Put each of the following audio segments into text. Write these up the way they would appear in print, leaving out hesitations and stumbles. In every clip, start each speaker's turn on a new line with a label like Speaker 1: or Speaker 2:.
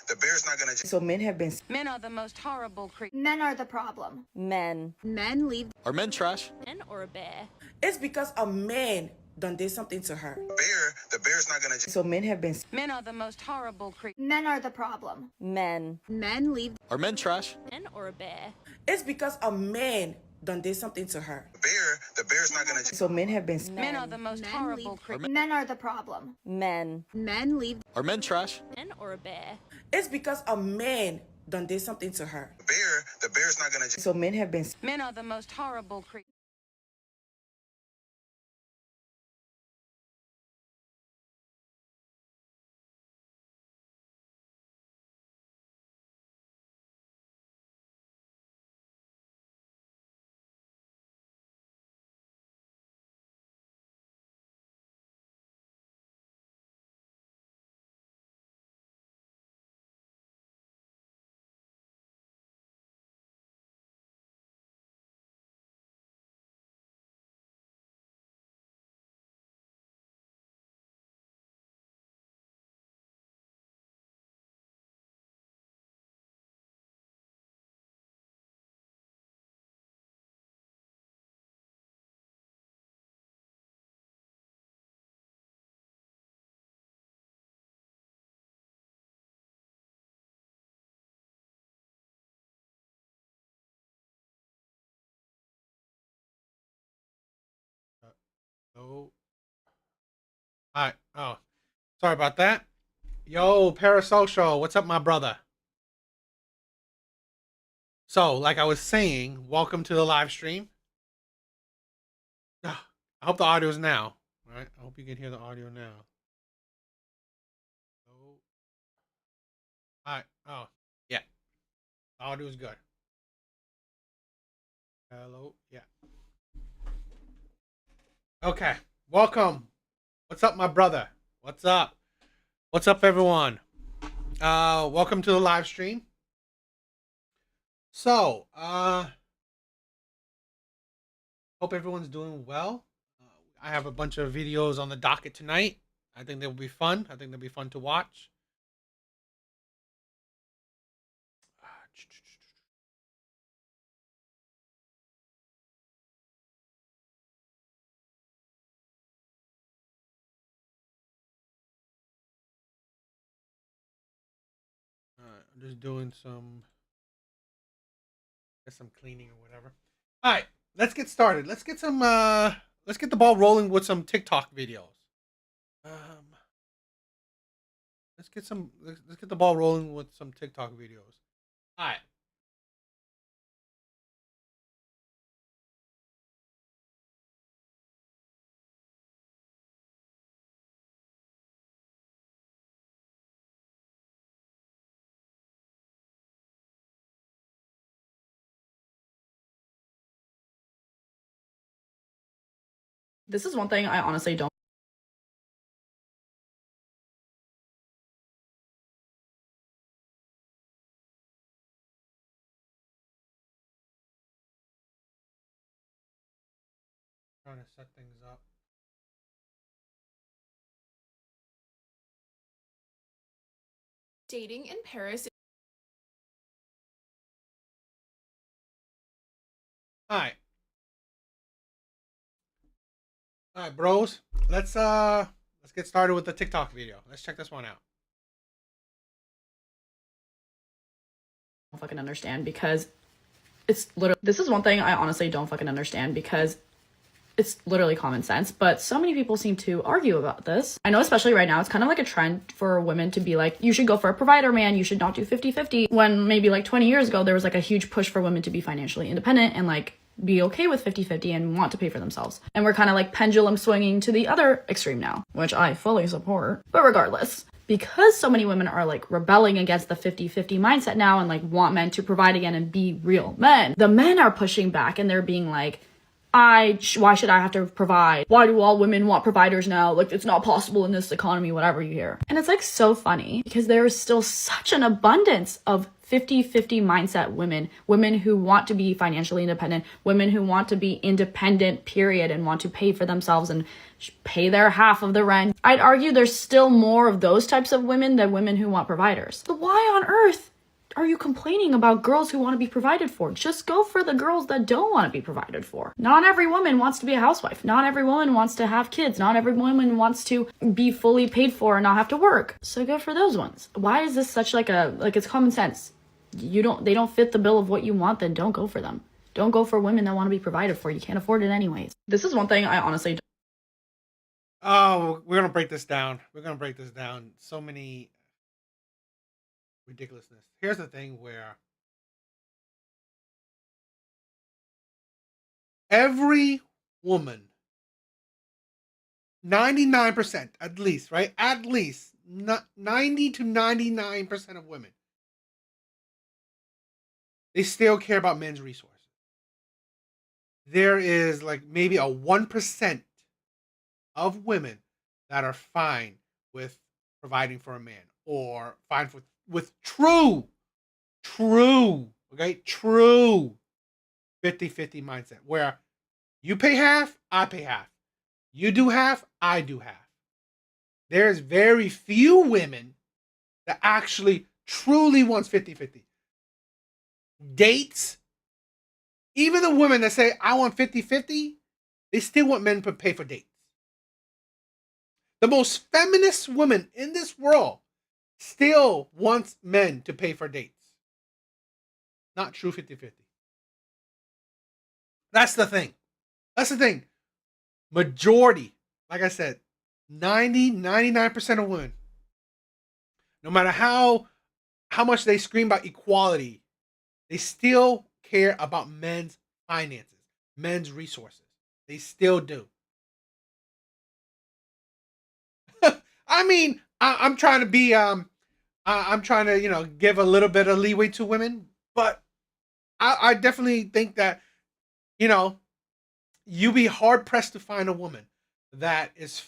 Speaker 1: the bear's not gonna.
Speaker 2: So men have been.
Speaker 3: Men are the most horrible creatures.
Speaker 4: Men are the problem.
Speaker 5: Men.
Speaker 3: Men leave.
Speaker 6: Are men trash?
Speaker 3: Men or a bear.
Speaker 2: It's because a man done did something to her.
Speaker 1: The bear's not gonna.
Speaker 2: So men have been.
Speaker 3: Men are the most horrible creatures.
Speaker 4: Men are the problem.
Speaker 5: Men.
Speaker 3: Men leave.
Speaker 6: Are men trash?
Speaker 3: Men or a bear.
Speaker 2: It's because a man done did something to her.
Speaker 1: The bear's not gonna.
Speaker 2: So men have been.
Speaker 3: Men are the most Men horrible leave. creatures.
Speaker 4: Men are the problem.
Speaker 5: Men.
Speaker 3: Men leave.
Speaker 6: Are men trash?
Speaker 3: Men or a bear.
Speaker 2: It's because a man done did something to her.
Speaker 1: The bear's not gonna.
Speaker 2: So men have been.
Speaker 3: Men are the most horrible creatures.
Speaker 7: Oh. Hi. Oh, sorry about that. Yo, Parasocial, what's up, my brother? So, like I was saying, welcome to the live stream. I hope the audio is now. All right. I hope you can hear the audio now. Oh. Hi. Oh, yeah. The audio is good. Hello. Yeah. Okay, welcome. What's up, my brother? What's up? What's up, everyone? Welcome to the live stream. So, hope everyone's doing well. I have a bunch of videos on the docket tonight. I think they will be fun. I think they'll be fun to watch. I'm just doing some cleaning or whatever. All right, let's get started. Let's get the ball rolling with some TikTok videos. Let's get the ball rolling with some TikTok videos. All right.
Speaker 8: This is one thing I honestly don't.
Speaker 7: Trying to set things up.
Speaker 9: Dating in Paris.
Speaker 7: All right. All right, bros. Let's get started with the TikTok video. Let's check this one out.
Speaker 8: Don't fucking understand because it's literally. This is one thing I honestly don't fucking understand because it's literally common sense, but so many people seem to argue about this. I know especially right now, it's kind of like a trend for women to be like, you should go for a provider man, you should not do 50-50. When maybe like 20 years ago, there was like a huge push for women to be financially independent and like be okay with 50-50 and want to pay for themselves. And we're kind of like pendulum swinging to the other extreme now, which I fully support. But regardless, because so many women are like rebelling against the 50-50 mindset now and like want men to provide again and be real men, the men are pushing back and they're being like, why should I have to provide? Why do all women want providers now? Like, it's not possible in this economy, whatever you hear. And it's like so funny because there is still such an abundance of 50-50 mindset women who want to be financially independent, women who want to be independent, period, and want to pay for themselves and pay their half of the rent. I'd argue there's still more of those types of women than women who want providers. So why on earth are you complaining about girls who want to be provided for? Just go for the girls that don't want to be provided for. Not every woman wants to be a housewife. Not every woman wants to have kids. Not every woman wants to be fully paid for and not have to work. So go for those ones. Why is this such like it's common sense? They don't fit the bill of what you want, then don't go for them. Don't go for women that want to be provided for. You can't afford it anyways. This is one thing I honestly
Speaker 7: Oh, we're gonna break this down. So many ridiculousness. Here's the thing where every woman, 99% at least, right? At least 90 to 99% of women, they still care about men's resources. There is like maybe a 1% of women that are fine with providing for a man or fine with true 50-50 mindset where you pay half, I pay half. You do half, I do half. There's very few women that actually truly wants 50-50. Dates, even the women that say, I want 50-50, they still want men to pay for dates. The most feminist woman in this world still wants men to pay for dates. Not true 50-50. That's the thing. Majority, like I said, 99% of women, no matter how much they scream about equality, they still care about men's finances, men's resources. They still do. I mean, I'm trying to be, I'm trying to, give a little bit of leeway to women, but I definitely think that, you'd be hard pressed to find a woman that is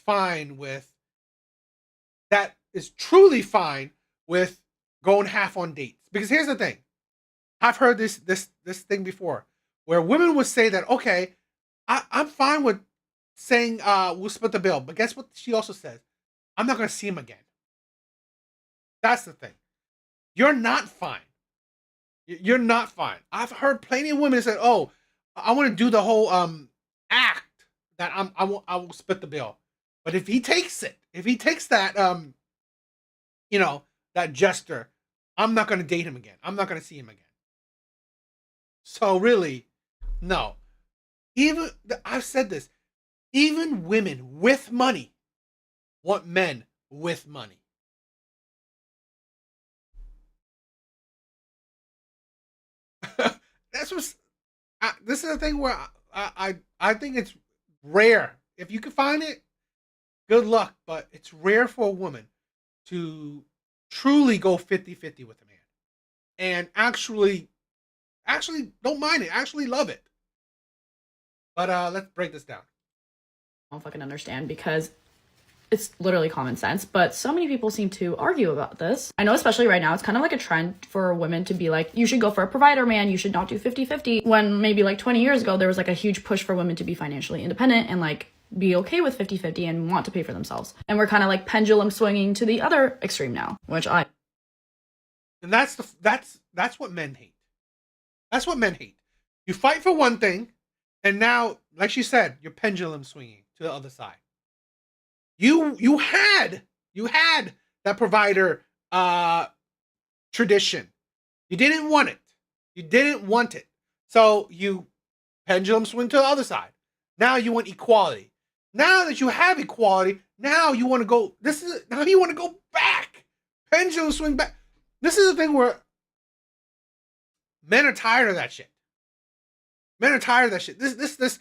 Speaker 7: truly fine with going half on dates. Because here's the thing. I've heard this thing before where women would say that, okay, I'm fine with saying we'll split the bill. But guess what she also says? I'm not going to see him again. That's the thing. You're not fine. You're not fine. I've heard plenty of women say, oh, I want to do the whole act that I will split the bill. But if he takes that, that gesture, I'm not going to date him again. I'm not going to see him again. So really, no. I've said this, even women with money want men with money. This is the thing where I think it's rare. If you can find it, good luck. But it's rare for a woman to truly go 50-50 with a man and actually don't mind it, actually love it. But let's break this down.
Speaker 8: I don't fucking understand because it's literally common sense, but so many people seem to argue about this. I know especially right now, it's kind of like a trend for women to be like, you should go for a provider man, you should not do 50-50. When maybe like 20 years ago, there was like a huge push for women to be financially independent and like be okay with 50-50 and want to pay for themselves. And we're kind of like pendulum swinging to the other extreme now,
Speaker 7: And that's what men hate. That's what men hate. You fight for one thing, and now, like she said, you're pendulum swinging to the other side. You had that provider tradition. You didn't want it. So you pendulum swing to the other side. Now you want equality. Now that you have equality, now you want to go. Now you want to go back. Pendulum swing back. This is the thing where men are tired of that shit. This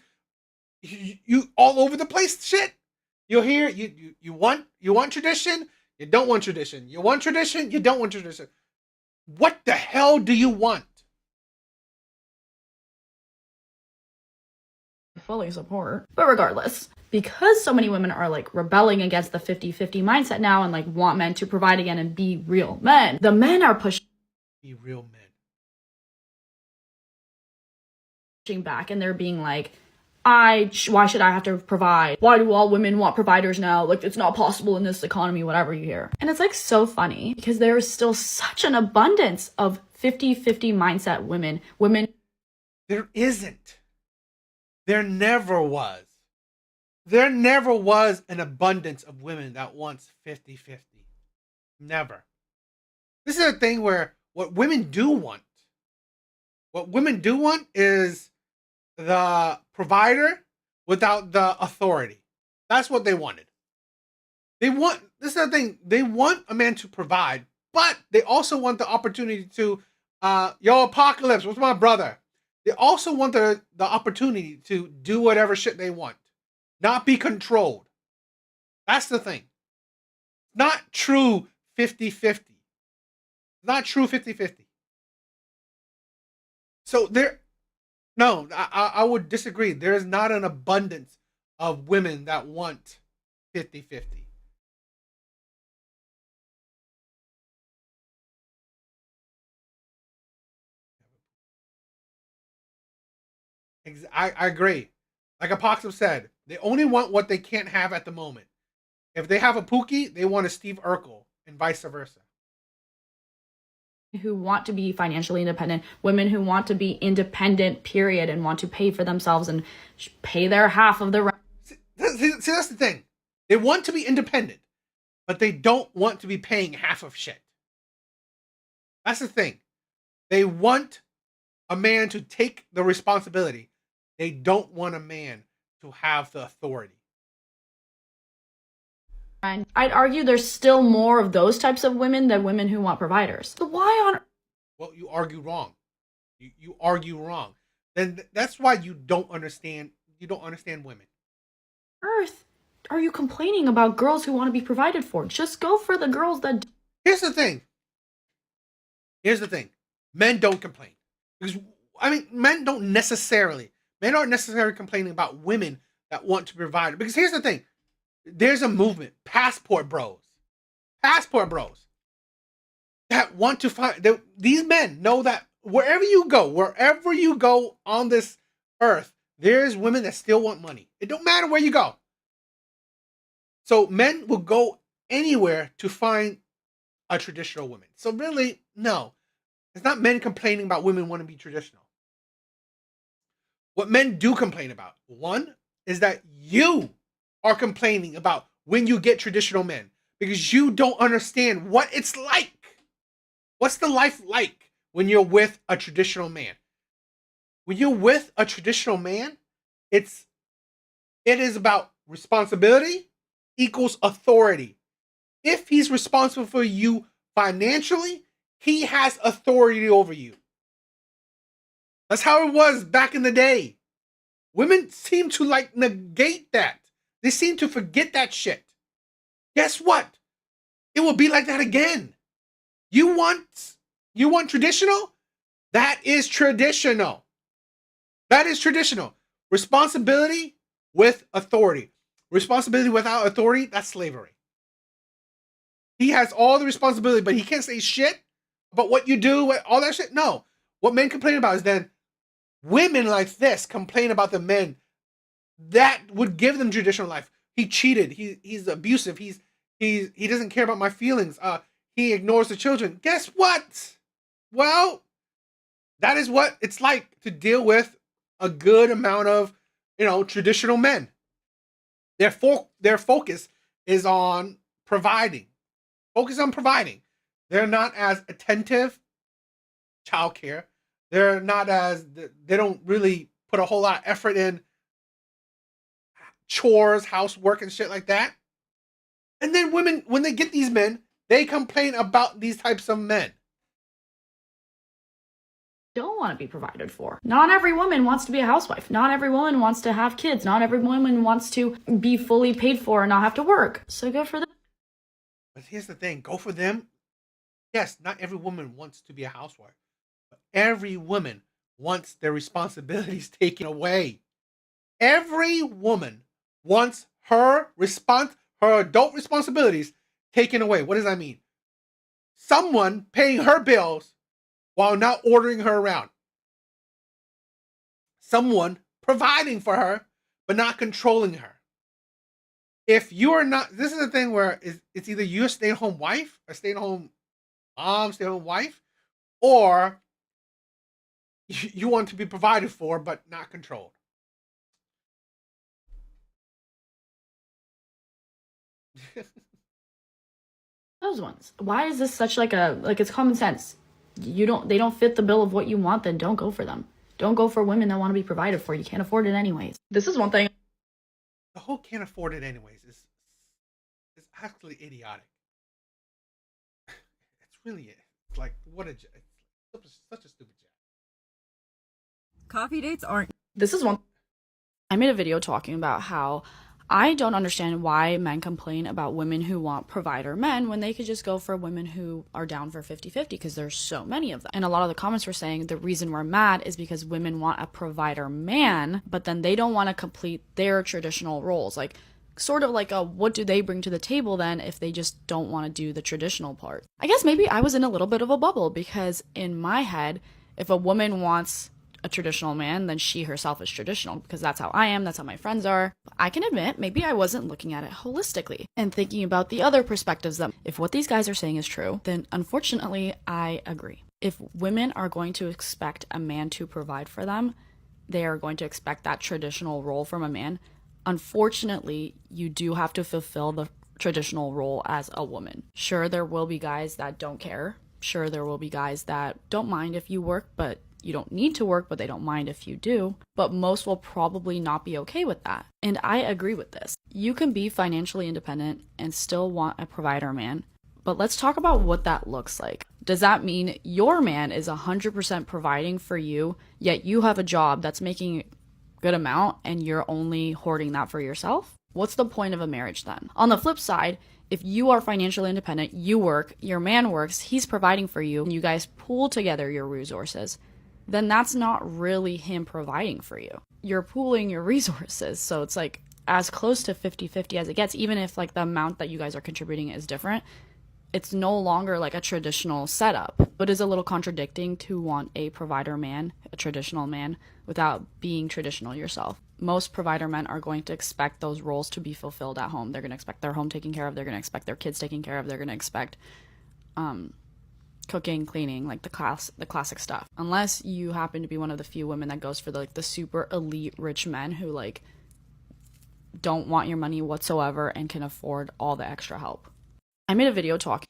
Speaker 7: you all over the place shit. You'll hear you want tradition, you don't want tradition. You want tradition, you don't want tradition. What the hell do you want?
Speaker 8: fully support. But regardless, because so many women are like rebelling against the 50-50 mindset now and like want men to provide again and be real men, the men are pushing
Speaker 7: real men.
Speaker 8: Back, and they're being like, why should I have to provide? Why do all women want providers now? Like, it's not possible in this economy, whatever you hear. And it's like so funny because there is still such an abundance of 50-50 mindset women.
Speaker 7: There isn't. There never was. There never was an abundance of women that wants 50-50. Never. This is a thing where what women do want is the provider without the authority. That's what they wanted. This is the thing, they want a man to provide, but they also want the opportunity to, yo, Apocalypse, what's my brother? They also want the opportunity to do whatever shit they want, not be controlled. That's the thing. Not true 50-50. Not true 50-50. So no, I would disagree. There is not an abundance of women that want 50-50. I agree. Like Apocalypse said, they only want what they can't have at the moment. If they have a Pookie, they want a Steve Urkel, and vice versa.
Speaker 8: Who want to be financially independent, women who want to be independent, period, and want to pay for themselves and pay their half of the rent.
Speaker 7: See, that's the thing. They want to be independent, but they don't want to be paying half of shit. That's the thing. They want a man to take the responsibility. They don't want a man to have the authority.
Speaker 8: I'd argue there's still more of those types of women than women who want providers. So why on...
Speaker 7: Well, you argue wrong. You argue wrong. Then that's why you don't understand women.
Speaker 8: Earth are you complaining about girls who want to be provided for? Just go for the girls that...
Speaker 7: Here's the thing. Men don't complain. Because, I mean, men aren't necessarily complaining about women that want to provide. Because here's the thing. There's a movement, passport bros, that want to find, these men know that wherever you go on this earth, there's women that still want money. It don't matter where you go. So men will go anywhere to find a traditional woman. So really, no, it's not men complaining about women want to be traditional. What men do complain about, one, is that you are complaining about when you get traditional men because you don't understand what it's like. What's the life like when you're with a traditional man? When you're with a traditional man, it is about responsibility equals authority. If he's responsible for you financially, he has authority over you. That's how it was back in the day. Women seem to like negate that. They seem to forget that shit. Guess what? It will be like that again. You want traditional? That is traditional. That is traditional. Responsibility with authority. Responsibility without authority, that's slavery. He has all the responsibility, but he can't say shit about what you do, all that shit. No. What men complain about is then women like this complain about the men that would give them traditional life. He cheated. He's abusive. He doesn't care about my feelings. He ignores the children. Guess what? Well, that is what it's like to deal with a good amount of, traditional men. Their focus is on providing. Focus on providing. They're not as attentive. Childcare. They don't really put a whole lot of effort in chores, housework, and shit like that. And then women, when they get these men, they complain about these types of men.
Speaker 8: Don't want to be provided for. Not every woman wants to be a housewife. Not every woman wants to have kids. Not every woman wants to be fully paid for and not have to work. So go for them.
Speaker 7: But here's the thing, go for them. Yes, not every woman wants to be a housewife. But every woman wants their responsibilities taken away. Every woman wants her adult responsibilities taken away. What does that mean? Someone paying her bills while not ordering her around. Someone providing for her but not controlling her. If you are not, this is the thing where it's either you're a stay-at-home wife, a stay-at-home mom, stay-at-home wife, or you want to be provided for but not controlled.
Speaker 8: Those ones. Why is this such like it's common sense? They don't fit the bill of what you want, then don't go for them. Don't go for women that want to be provided for. You can't afford it anyways. This is one thing.
Speaker 7: The whole can't afford it anyways is actually idiotic. It's really it's like it's such a stupid job.
Speaker 5: Coffee dates aren't.
Speaker 8: This is one. I made a video talking about how I don't understand why men complain about women who want provider men when they could just go for women who are down for 50-50 because there's so many of them. And a lot of the comments were saying the reason we're mad is because women want a provider man, but then they don't want to complete their traditional roles. Like, sort of like what do they bring to the table then if they just don't want to do the traditional part? I guess maybe I was in a little bit of a bubble because in my head, if a woman wants a traditional man, then she herself is traditional because that's how I am, that's how my friends are. I can admit maybe I wasn't looking at it holistically and thinking about the other perspectives that if what these guys are saying is true, then unfortunately I agree. If women are going to expect a man to provide for them, they are going to expect that traditional role from a man. Unfortunately, you do have to fulfill the traditional role as a woman. Sure, there will be guys that don't care. Sure, there will be guys that don't mind if you work, but you don't need to work, but they don't mind if you do. But most will probably not be okay with that. And I agree with this. You can be financially independent and still want a provider man. But let's talk about what that looks like. Does that mean your man is 100% providing for you, yet you have a job that's making a good amount and you're only hoarding that for yourself? What's the point of a marriage then? On the flip side, if you are financially independent, you work, your man works, he's providing for you, and you guys pool together your resources, then that's not really him providing for you. You're pooling your resources. So it's like as close to 50-50 as it gets, even if like the amount that you guys are contributing is different. It's no longer like a traditional setup, but is a little contradicting to want a provider man, a traditional man, without being traditional yourself. Most provider men are going to expect those roles to be fulfilled at home. They're going to expect their home taken care of. They're going to expect their kids taken care of. They're going to expect cooking, cleaning, like the classic stuff. Unless you happen to be one of the few women that goes for the super elite rich men who like don't want your money whatsoever and can afford all the extra help. I made a video talking.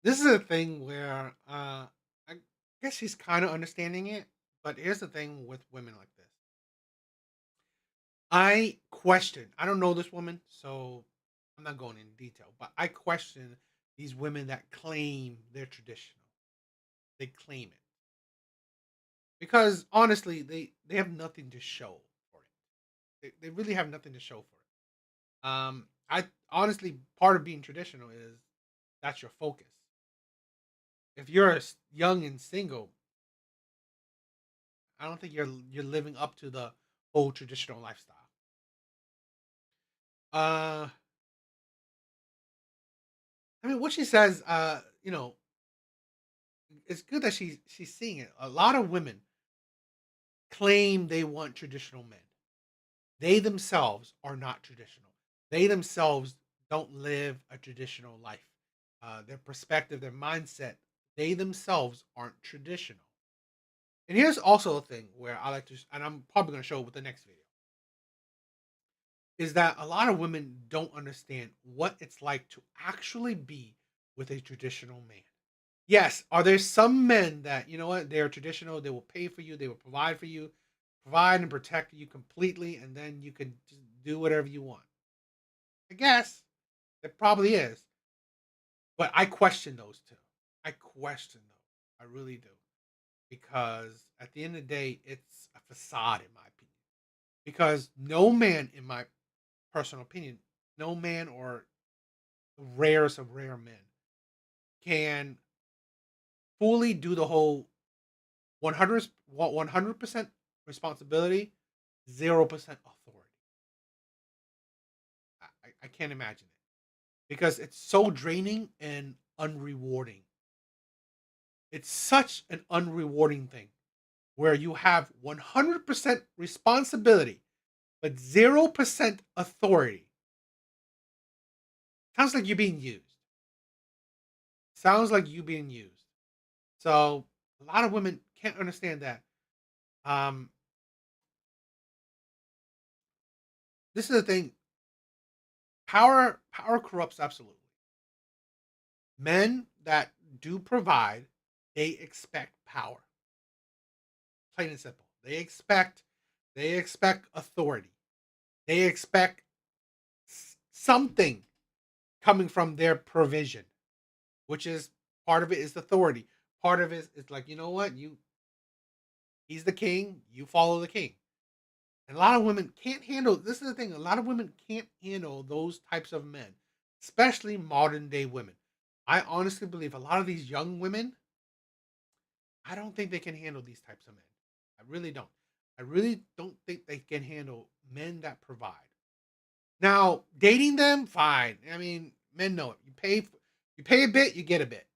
Speaker 7: This is a thing where I guess she's kind of understanding it, but here's the thing with women like this. I don't know this woman, so I'm not going into detail, but I question these women that claim they're traditional. They claim it. Because honestly, they have nothing to show for it. They really have nothing to show for it. I honestly, part of being traditional is that's your focus. If you're young and single, I don't think you're living up to the whole traditional lifestyle. I mean, what she says, it's good that she's seeing it. A lot of women claim they want traditional men. They themselves are not traditional. They themselves don't live a traditional life. Their perspective, their mindset, they themselves aren't traditional. And here's also a thing where I like to, and I'm probably going to show it with the next video, is that a lot of women don't understand what it's like to actually be with a traditional man. Yes, are there some men that, you know what, they're traditional, they will pay for you, they will provide for you, provide and protect you completely, and then you can just do whatever you want? I guess it probably is. But I question those two. I question those. I really do. Because at the end of the day, it's a facade, in my opinion. Because no man, in my personal opinion, no man, or the rarest of rare men, can fully do the whole 100% responsibility, 0% authority. I can't imagine it because it's so draining and unrewarding. It's such an unrewarding thing where you have 100% responsibility but 0% authority. Sounds like you're being used. Sounds like you being used. So a lot of women can't understand that. This is the thing. Power corrupts absolutely. Men that do provide, they expect power. Plain and simple. They expect authority. They expect something coming from their provision, which is part of it is authority. Part of it is like, you know what? He's the king, you follow the king. And a lot of women can't handle, this is the thing, a lot of women can't handle those types of men, especially modern day women. I honestly believe a lot of these young women, I don't think they can handle these types of men. I really don't. I really don't think they can handle men that provide. Now, dating them, fine. I mean, men know it. You pay a bit, you get a bit.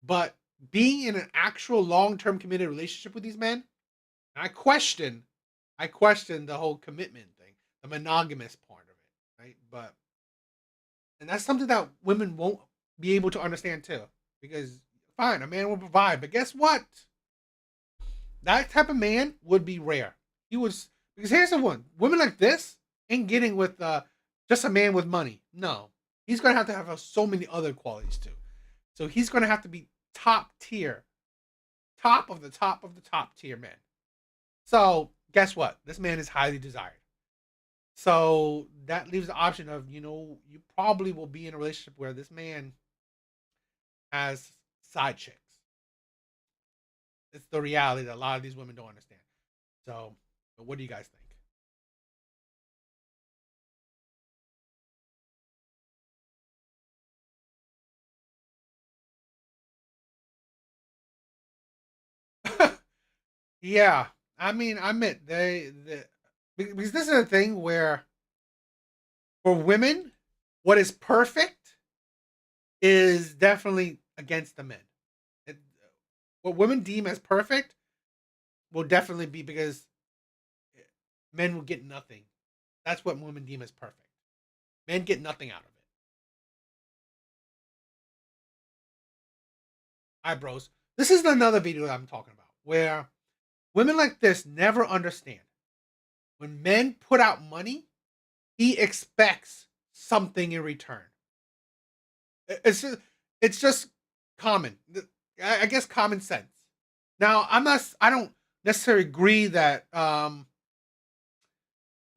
Speaker 7: But being in an actual long-term committed relationship with these men, I question the whole commitment thing, the monogamous part of it, right? And that's something that women won't be able to understand too, because fine, a man will provide, but guess what? That type of man would be rare. Because here's the one: women like this ain't getting with just a man with money. No, he's gonna have to have so many other qualities too. So he's gonna have to be top tier, top of the top tier man. So guess what? This man is highly desired. So that leaves the option of, you probably will be in a relationship where this man has side chicks. It's the reality that a lot of these women don't understand. So, but what do you guys think? Yeah, I mean, I admit because this is a thing where for women, what is perfect is definitely against the men. What women deem as perfect will definitely be because men will get nothing. That's what women deem as perfect. Men get nothing out of it. All right, bros. This is another video that I'm talking about where women like this never understand. When men put out money, he expects something in return. It's just common. I guess common sense. Now, I don't necessarily agree that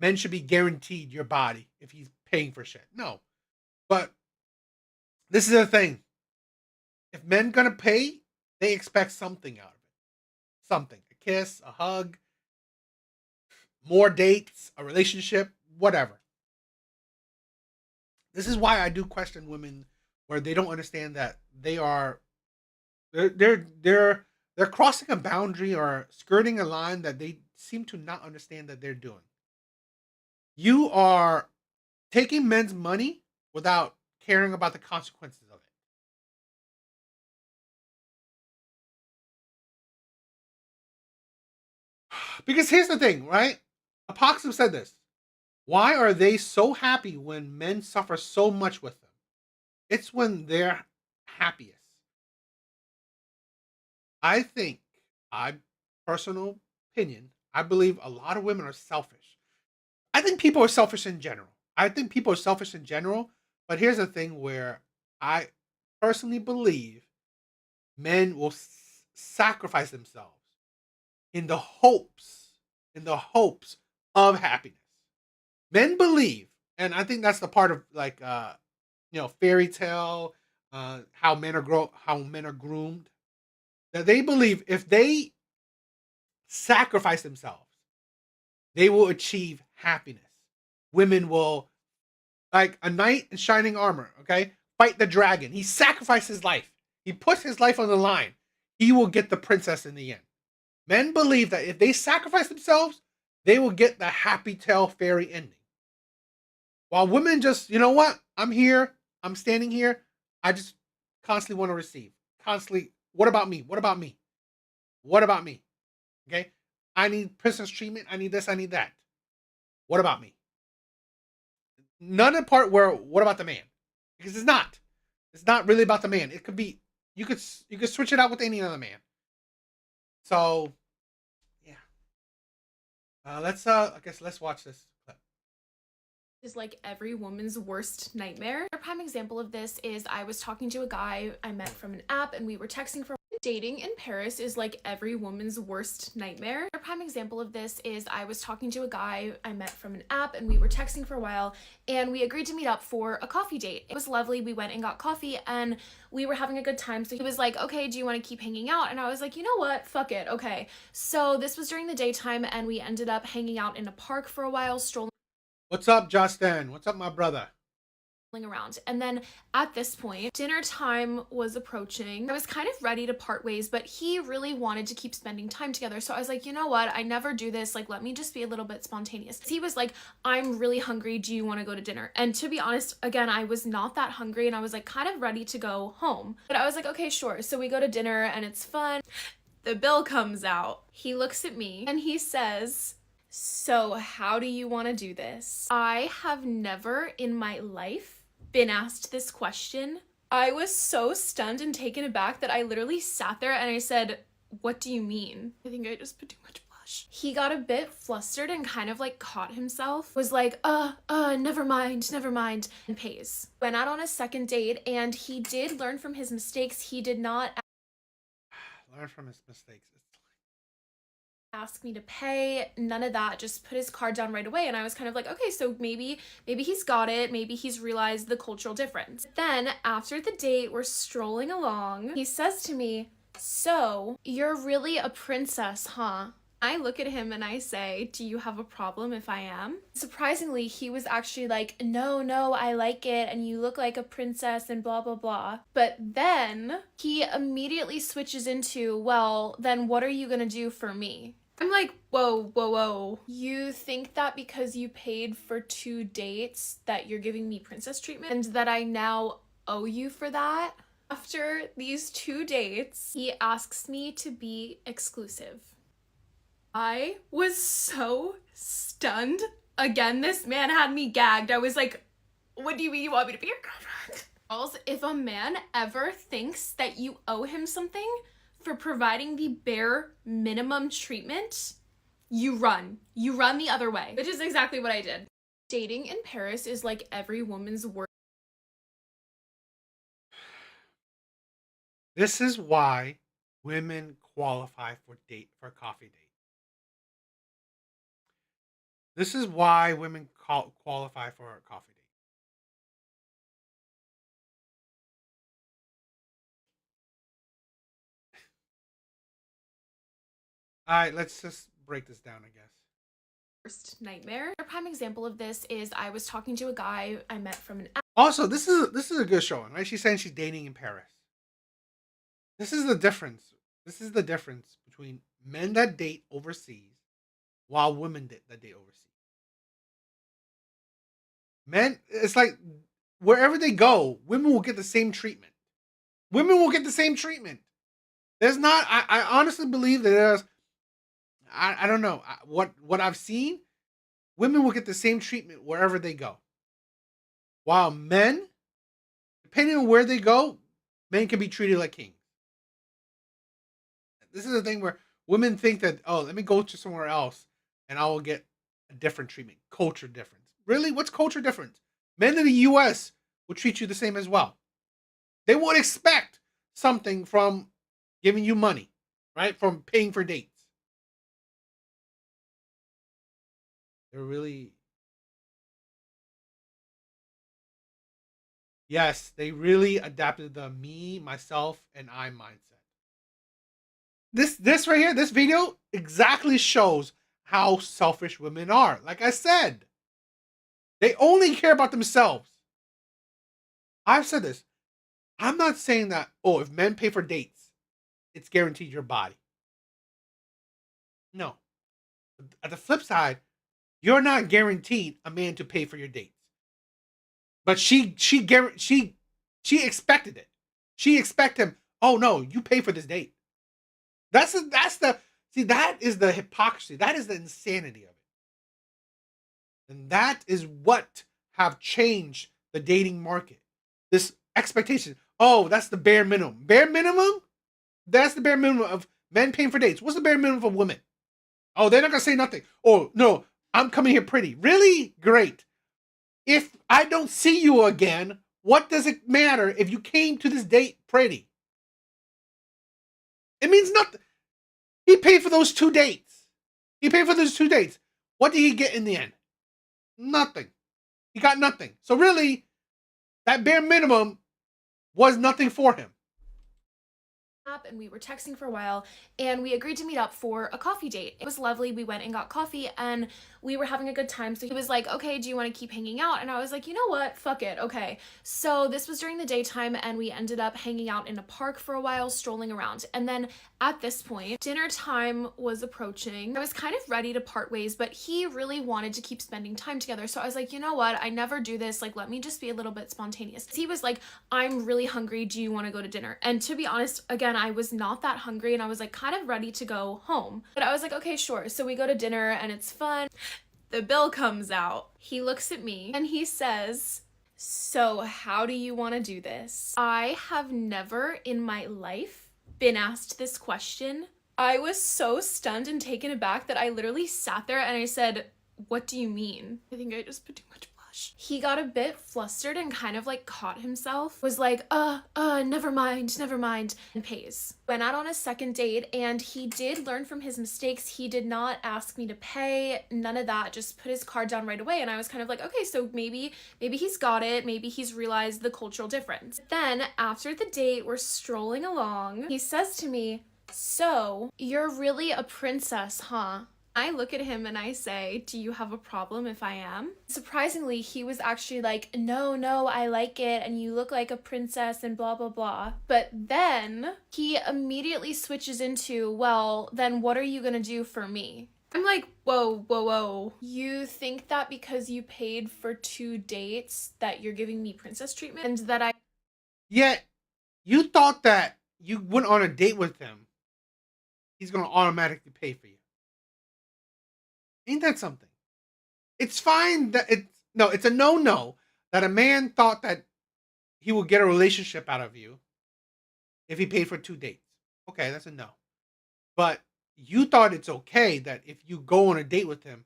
Speaker 7: men should be guaranteed your body if he's paying for shit. No. But this is the thing. If men gonna pay, they expect something out of it. Something. A kiss, a hug, more dates, a relationship, whatever. This is why I do question women where they don't understand that they're crossing a boundary or skirting a line that they seem to not understand that they're doing. You are taking men's money without caring about the consequences of it. Because here's the thing, right? Apocalypse said this. Why are they so happy when men suffer so much with them? It's when they're happiest. I think, personal opinion, I believe a lot of women are selfish. I think people are selfish in general. But here's the thing where I personally believe men will sacrifice themselves in the hopes of happiness. Men believe, and I think that's the part of fairy tale, how men are groomed, that they believe if they sacrifice themselves, they will achieve happiness. Women will, like a knight in shining armor, okay, fight the dragon. He sacrificed his life. He puts his life on the line. He will get the princess in the end. Men believe that if they sacrifice themselves, they will get the happy tale fairy ending. While women just, you know what? I'm here. I'm standing here. I just constantly want to receive. Constantly, what about me? What about me? What about me? Okay? I need princess treatment. I need this. I need that. What about me? None of the part where, what about the man? Because it's not. It's not really about the man. It could be, you could switch it out with any other man. So, yeah. I guess let's watch this clip.
Speaker 9: Is like every woman's worst nightmare. A prime example of this is I was talking to a guy I met from an app and we were texting for dating in Paris is like every woman's worst nightmare. A prime example of this is I was talking to a guy I met from an app and we were texting for a while and we agreed to meet up for a coffee date. It was lovely. We went and got coffee and we were having a good time. So he was like, okay, do you want to keep hanging out? And I was like, you know what? Fuck it. Okay. So this was during the daytime and we ended up hanging out in a park for a while, strolling
Speaker 7: What's up, Justin? What's up, my brother?
Speaker 9: around. And then at this point, dinner time was approaching. I was kind of ready to part ways, but he really wanted to keep spending time together. So I was like, you know what? I never do this. Like, let me just be a little bit spontaneous. He was like, I'm really hungry. Do you want to go to dinner? And to be honest, again, I was not that hungry and I was like kind of ready to go home. But I was like, okay, sure. So we go to dinner and it's fun. The bill comes out. He looks at me and he says, so how do you want to do this? I have never in my life been asked this question. I was so stunned and taken aback that I literally sat there and I said, what do you mean? I think I just put too much blush. He got a bit flustered and kind of like caught himself, was like, never mind, and pays. Went out on a second date and he did learn from his mistakes. He did not
Speaker 7: Learn from his mistakes.
Speaker 9: ask me to pay, none of that, just put his card down right away. And I was kind of like, okay, so maybe he's got it, maybe he's realized the cultural difference. Then after the date, we're strolling along, he says to me, so you're really a princess, huh? I look at him and I say, do you have a problem if I am? Surprisingly, he was actually like, no, I like it and you look like a princess and blah, blah, blah. But then he immediately switches into, well, then what are you gonna do for me? I'm like, whoa. You think that because you paid for 2 dates that you're giving me princess treatment and that I now owe you for that? After these 2 dates, he asks me to be exclusive. I was so stunned. Again, this man had me gagged. I was like, what do you mean you want me to be your girlfriend? Also, if a man ever thinks that you owe him something for providing the bare minimum treatment, you run. You run the other way, which is exactly what I did. Dating in Paris is like every woman's worst.
Speaker 7: This is why women qualify for coffee date. This is why women qualify for a coffee date. All right, let's just break this down, I guess.
Speaker 9: Worst nightmare. A prime example of this is I was talking to a guy I met from an app.
Speaker 7: Also, this is a good showing, right? She's saying she's dating in Paris. This is the difference. This is the difference between men that date overseas while women that date overseas. Men, it's like wherever they go, women will get the same treatment. Women will get the same treatment. There's not, I honestly believe that there's, I don't know, what I've seen, women will get the same treatment wherever they go. While men, depending on where they go, men can be treated like kings. This is the thing where women think that, oh, let me go to somewhere else and I will get a different treatment, culture difference. Really? What's culture difference? Men in the US will treat you the same as well. They would expect something from giving you money, right? From paying for dates. They're really... Yes, they really adapted the me, myself, and I mindset. This right here, this video exactly shows how selfish women are. Like I said, they only care about themselves. I've said this. I'm not saying that, oh, if men pay for dates, it's guaranteed your body. No. At the flip side, you're not guaranteed a man to pay for your dates. But she expected it. She expected him. Oh no, you pay for this date. That is the hypocrisy. That is the insanity of it. And that is what have changed the dating market. This expectation. Oh, that's the bare minimum. Bare minimum? That's the bare minimum of men paying for dates. What's the bare minimum for women? Oh, they're not going to say nothing. Oh, no, I'm coming here pretty. Really? Great. If I don't see you again, what does it matter if you came to this date pretty? It means nothing. He paid for those 2 dates. He paid for those 2 dates. What did he get in the end? Nothing. He got nothing. So really, that bare minimum was nothing for him.
Speaker 9: And we were texting for a while, and we agreed to meet up for a coffee date. It was lovely. We went and got coffee, and we were having a good time. So he was like, okay, do you want to keep hanging out? And I was like, you know what? Fuck it. Okay. So this was during the daytime, and we ended up hanging out in a park for a while, strolling around. And then at this point, dinner time was approaching. I was kind of ready to part ways, but he really wanted to keep spending time together. So I was like, you know what? I never do this. Like, let me just be a little bit spontaneous. He was like, I'm really hungry. Do you want to go to dinner? And to be honest, again, I was not that hungry, and I was like kind of ready to go home. But I was like, okay, sure. So we go to dinner, and it's fun. The bill comes out. He looks at me and he says, so how do you want to do this? I have never in my life been asked this question. I was so stunned and taken aback that I literally sat there and I said, what do you mean? I think I just put too much blush. He got a bit flustered and kind of like caught himself, was like, never mind, and pays. Went out on a second date, and he did learn from his mistakes. He did not ask me to pay, none of that, just put his card down right away. And I was kind of like, okay, so maybe he's got it. Maybe he's realized the cultural difference. Then after the date, we're strolling along. He says to me, so you're really a princess, huh? I look at him and I say, do you have a problem if I am? Surprisingly, he was actually like, no, I like it, and you look like a princess and blah, blah, blah. But then he immediately switches into, well, then what are you gonna do for me? I'm like, whoa. You think that because you paid for 2 dates that you're giving me princess treatment? And that I...
Speaker 7: Yet, you thought that you went on a date with him, he's gonna automatically pay for you. Ain't that something? It's fine that it's a no that a man thought that he would get a relationship out of you if he paid for 2 dates. Okay, that's a no. But you thought it's okay that if you go on a date with him,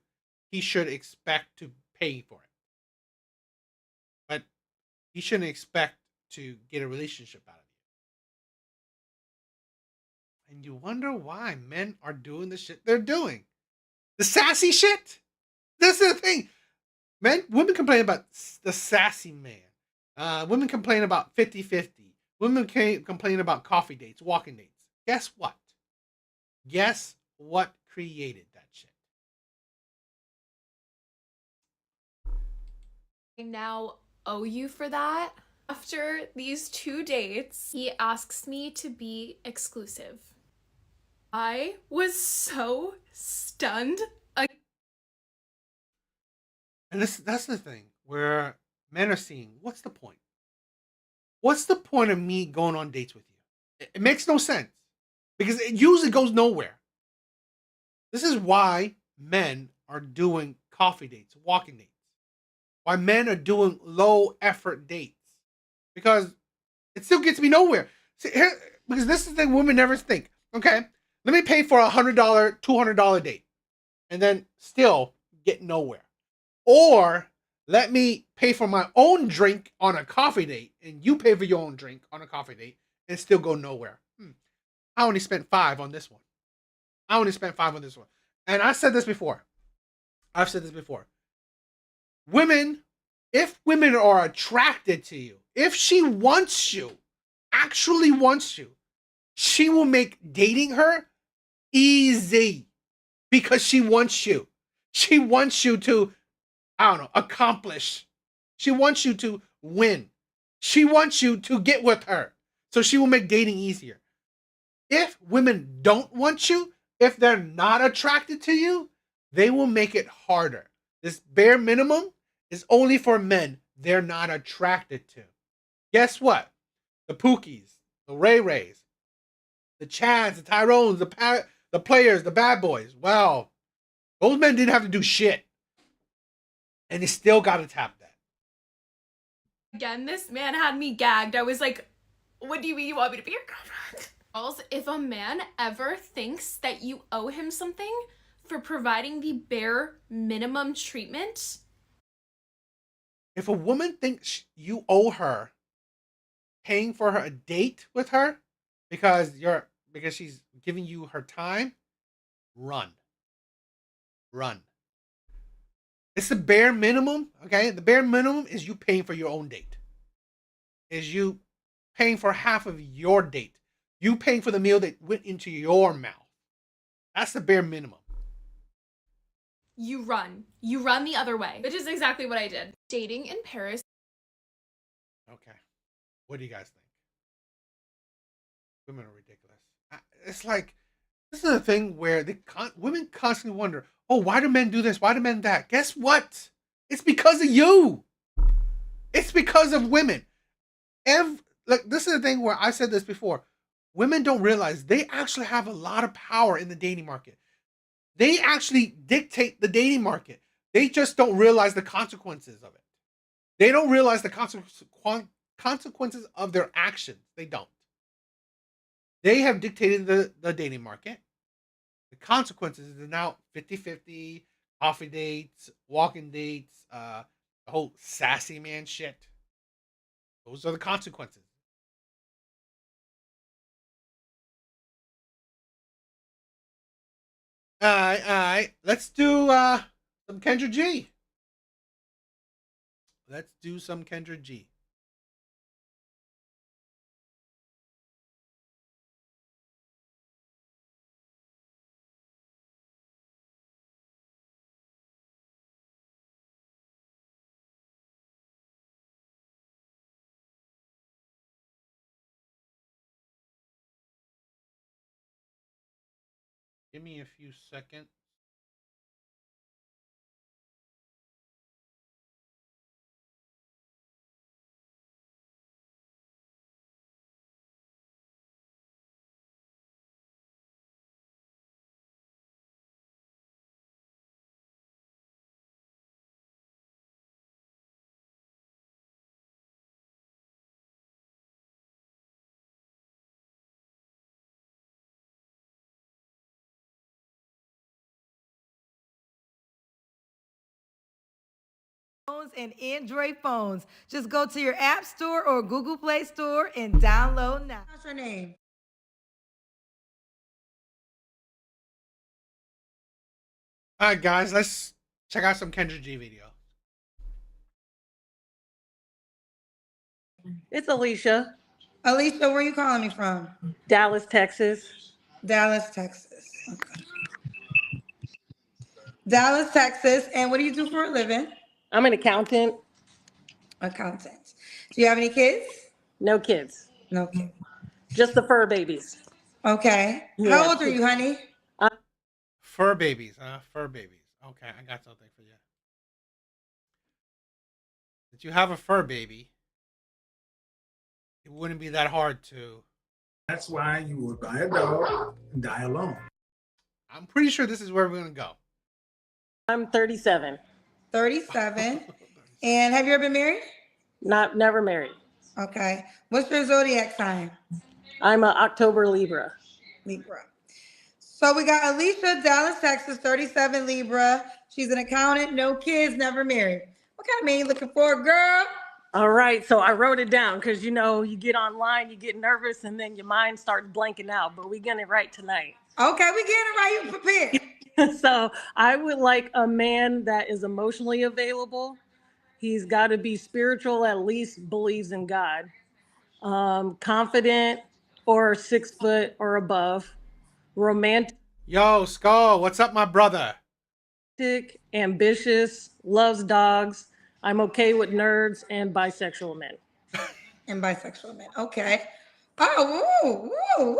Speaker 7: he should expect to pay for it. But he shouldn't expect to get a relationship out of you. And you wonder why men are doing the shit they're doing. The sassy shit. That's the thing. Women complain about the sassy man. Women complain about 50-50. Women complain about coffee dates, walking dates. Guess what? Guess what created that shit?
Speaker 9: I now owe you for that. After these 2 dates, he asks me to be exclusive. I was so stunned.
Speaker 7: And that's the thing where men are seeing, what's the point? What's the point of me going on dates with you? It makes no sense because it usually goes nowhere. This is why men are doing coffee dates, walking dates. Why men are doing low effort dates. Because it still gets me nowhere. See, because this is the thing women never think. Okay, let me pay for $100, $200 date. And then still get nowhere. Or let me pay for my own drink on a coffee date, and you pay for your own drink on a coffee date, and still go nowhere. I only spent $5 on this one. And I said this before. I've said this before. Women, if women are attracted to you, if she wants you, actually wants you, she will make dating her easy because she wants you. She wants you to, accomplish. She wants you to win. She wants you to get with her. So she will make dating easier. If women don't want you, if they're not attracted to you, they will make it harder. This bare minimum is only for men they're not attracted to. Guess what? The Pookies, the Ray Rays, the Chads, the Tyrones, the players, the bad boys. Well, those men didn't have to do shit. And they still got to tap that.
Speaker 9: Again, this man had me gagged. I was like, what do you mean you want me to be your girlfriend? Girls, if a man ever thinks that you owe him something for providing the bare minimum treatment,
Speaker 7: if a woman thinks you owe her paying for her a date with her because she's giving you her time, run. It's the bare minimum, okay? The bare minimum is you paying for your own date. Is you paying for half of your date. You paying for the meal that went into your mouth. That's the bare minimum.
Speaker 9: you run. You run the other way, which is exactly what I did. Dating in Paris.
Speaker 7: Okay. What do you guys think? Women are ridiculous. It's like, this is a thing where women constantly wonder, oh, why do men do this? Why do men that? Guess what? It's because of you. It's because of women. This is the thing where I said this before. Women don't realize they actually have a lot of power in the dating market. They actually dictate the dating market. They just don't realize the consequences of it. They don't realize the consequences of their actions. They don't. They have dictated the dating market. The consequences are now 50-50, coffee dates, walking dates, the whole sassy man shit. Those are the consequences. All right. Let's do some Kendra G. Let's do some Kendra G. Give me a few seconds.
Speaker 10: And Android phones. Just go to your App Store or Google Play Store and download now. What's your name?
Speaker 7: All right, guys, let's check out some Kendra G video.
Speaker 11: It's Alicia.
Speaker 10: Alicia, where are you calling me from?
Speaker 11: Dallas, Texas.
Speaker 10: Dallas, Texas. Okay. Dallas, Texas. And what do you do for a living?
Speaker 11: I'm an accountant.
Speaker 10: Accountant. Do you have any kids?
Speaker 11: No kids.
Speaker 10: No kids.
Speaker 11: Just the fur babies.
Speaker 10: Okay.
Speaker 11: Yeah.
Speaker 10: How old are you, honey?
Speaker 7: Fur babies, fur babies. Okay, I got something for you. If you have a fur baby, it wouldn't be that hard to.
Speaker 12: That's why you would buy a dog and die alone.
Speaker 7: I'm pretty sure this is where we're gonna go.
Speaker 11: I'm 37.
Speaker 10: 37. And have you ever been married?
Speaker 11: Never married.
Speaker 10: Okay. What's your zodiac sign?
Speaker 11: I'm an October Libra.
Speaker 10: Libra. So we got Alicia, Dallas, Texas, 37 Libra. She's an accountant, no kids, never married. What kind of man you looking for, girl?
Speaker 11: All right, so I wrote it down because you get online, you get nervous, and then your mind starts blanking out. But we getting it right tonight.
Speaker 10: Okay, we getting it right. You prepared.
Speaker 11: So I would like a man that is emotionally available. He's got to be spiritual, at least believes in God. Confident or 6 foot or above. Romantic.
Speaker 7: Yo, Skull, what's up, my brother?
Speaker 11: Ambitious, loves dogs. I'm okay with nerds and bisexual men.
Speaker 10: And bisexual men. Okay. Oh, woo.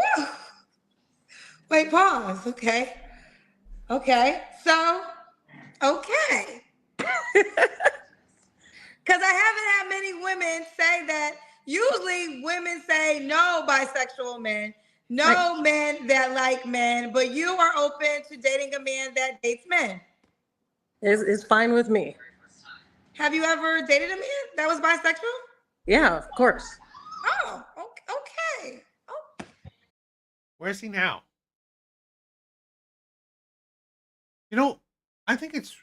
Speaker 10: Wait, pause. Okay. So Okay. Because I haven't had many women say that. Usually women say no bisexual men, no men that like men, but you are open to dating a man that dates men.
Speaker 11: It's fine with me.
Speaker 10: Have you ever dated a man that was bisexual?
Speaker 11: Yeah, of course.
Speaker 10: Oh, okay. Oh.
Speaker 7: Where's he now? You know, I think it's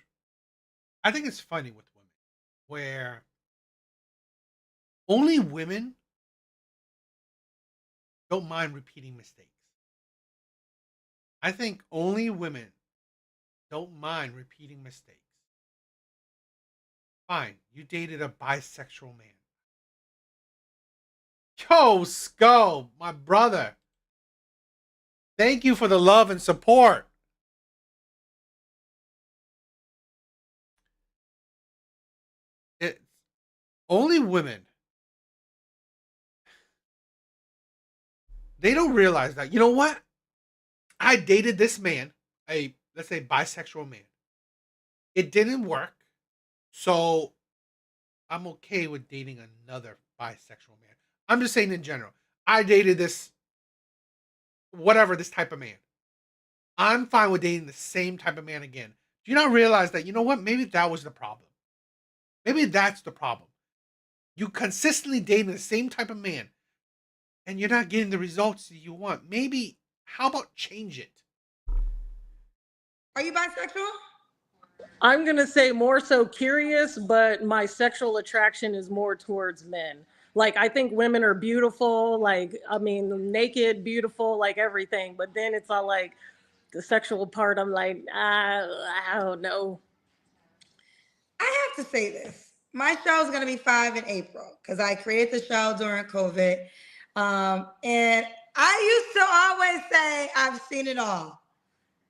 Speaker 7: funny with women where only women don't mind repeating mistakes. I think only women don't mind repeating mistakes. Fine, you dated a bisexual man. Yo, Skull, my brother. Thank you for the love and support. It's only women. They don't realize that. You know what? I dated this man, let's say bisexual man. It didn't work. So I'm okay with dating another bisexual man. I'm just saying in general. I dated this type of man. I'm fine with dating the same type of man again. Do you not realize that, you know what? Maybe that was the problem. Maybe that's the problem. You consistently dating the same type of man and you're not getting the results that you want. Maybe, how about change it?
Speaker 10: Are you bisexual?
Speaker 11: I'm going to say more so curious, but my sexual attraction is more towards men. Like, I think women are beautiful, like, I mean, naked, beautiful, like everything. But then it's all like the sexual part, I'm like, I don't know.
Speaker 10: I have to say this. My show is going to be 5 in April because I created the show during COVID. And I used to always say, I've seen it all.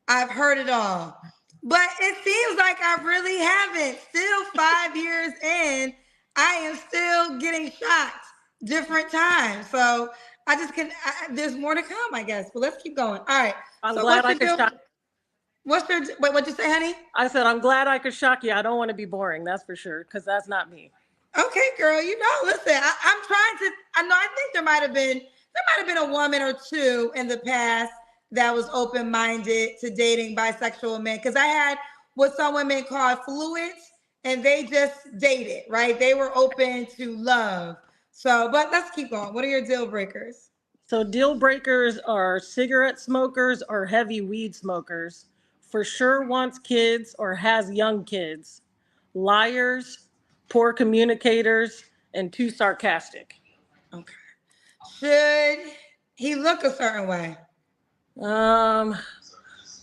Speaker 10: I've heard it all. But it seems like I really haven't. Still 5 years in, I am still getting shocked different times. So I just there's more to come, I guess. But let's keep going. All right.
Speaker 11: I'm glad I could shock.
Speaker 10: What'd you say, honey?
Speaker 11: I said, I'm glad I could shock you. I don't want to be boring, that's for sure, because that's not me.
Speaker 10: Okay, girl. You know, listen, I'm trying to, I think there might have been a woman or two in the past that was open-minded to dating bisexual men. Because I had what some women call fluids, and they just dated, right? They were open to love. So, but let's keep going. What are your deal breakers?
Speaker 11: So deal breakers are cigarette smokers or heavy weed smokers. For sure wants kids or has young kids. Liars, poor communicators, and too sarcastic.
Speaker 10: Okay. Should he look a certain way?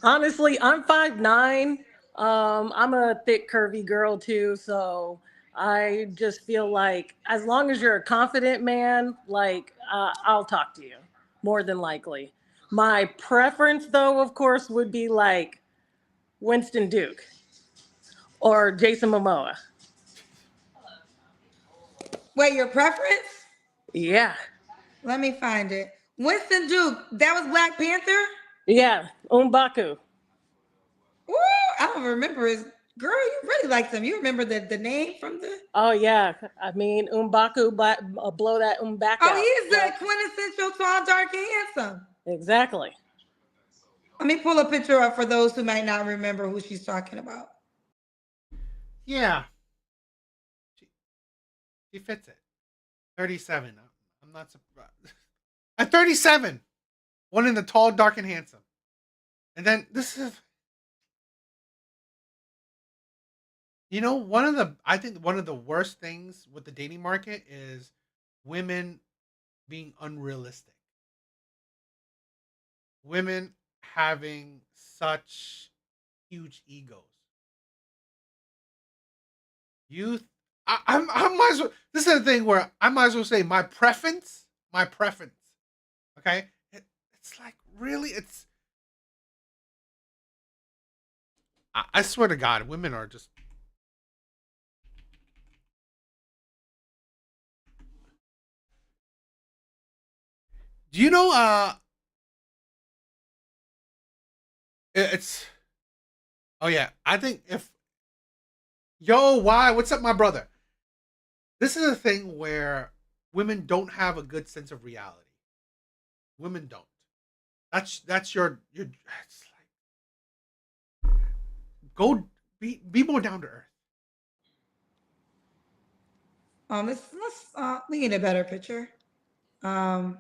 Speaker 11: Honestly, I'm 5'9". I'm a thick, curvy girl too, so I just feel like as long as you're a confident man, like I'll talk to you, more than likely. My preference, though, of course, would be like Winston Duke or Jason Momoa.
Speaker 10: Wait, your preference?
Speaker 11: Yeah.
Speaker 10: Let me find it. Winston Duke, that was Black Panther?
Speaker 11: Yeah, M'Baku.
Speaker 10: Ooh, I don't remember his. Girl, you really liked him. You remember the name from the?
Speaker 11: Oh yeah, I mean M'Baku, blow that back out.
Speaker 10: Oh, he's the quintessential tall, dark, and handsome.
Speaker 11: Exactly.
Speaker 10: Let me pull a picture up for those who might not remember who she's talking about.
Speaker 7: Yeah. She fits it. 37. I'm not surprised. At 37, one in the tall, dark, and handsome. And then this is, you know, I think one of the worst things with the dating market is women being unrealistic. Women having such huge egos. I might as well, this is the thing where I might as well say my preference. Okay? It's like, really, I swear to God, women are just, do you know, oh yeah, I think if Yo, why? What's up, my brother? This is a thing where women don't have a good sense of reality. Women don't. That's your. It's like, go be more down to earth.
Speaker 10: We need a better picture. Well,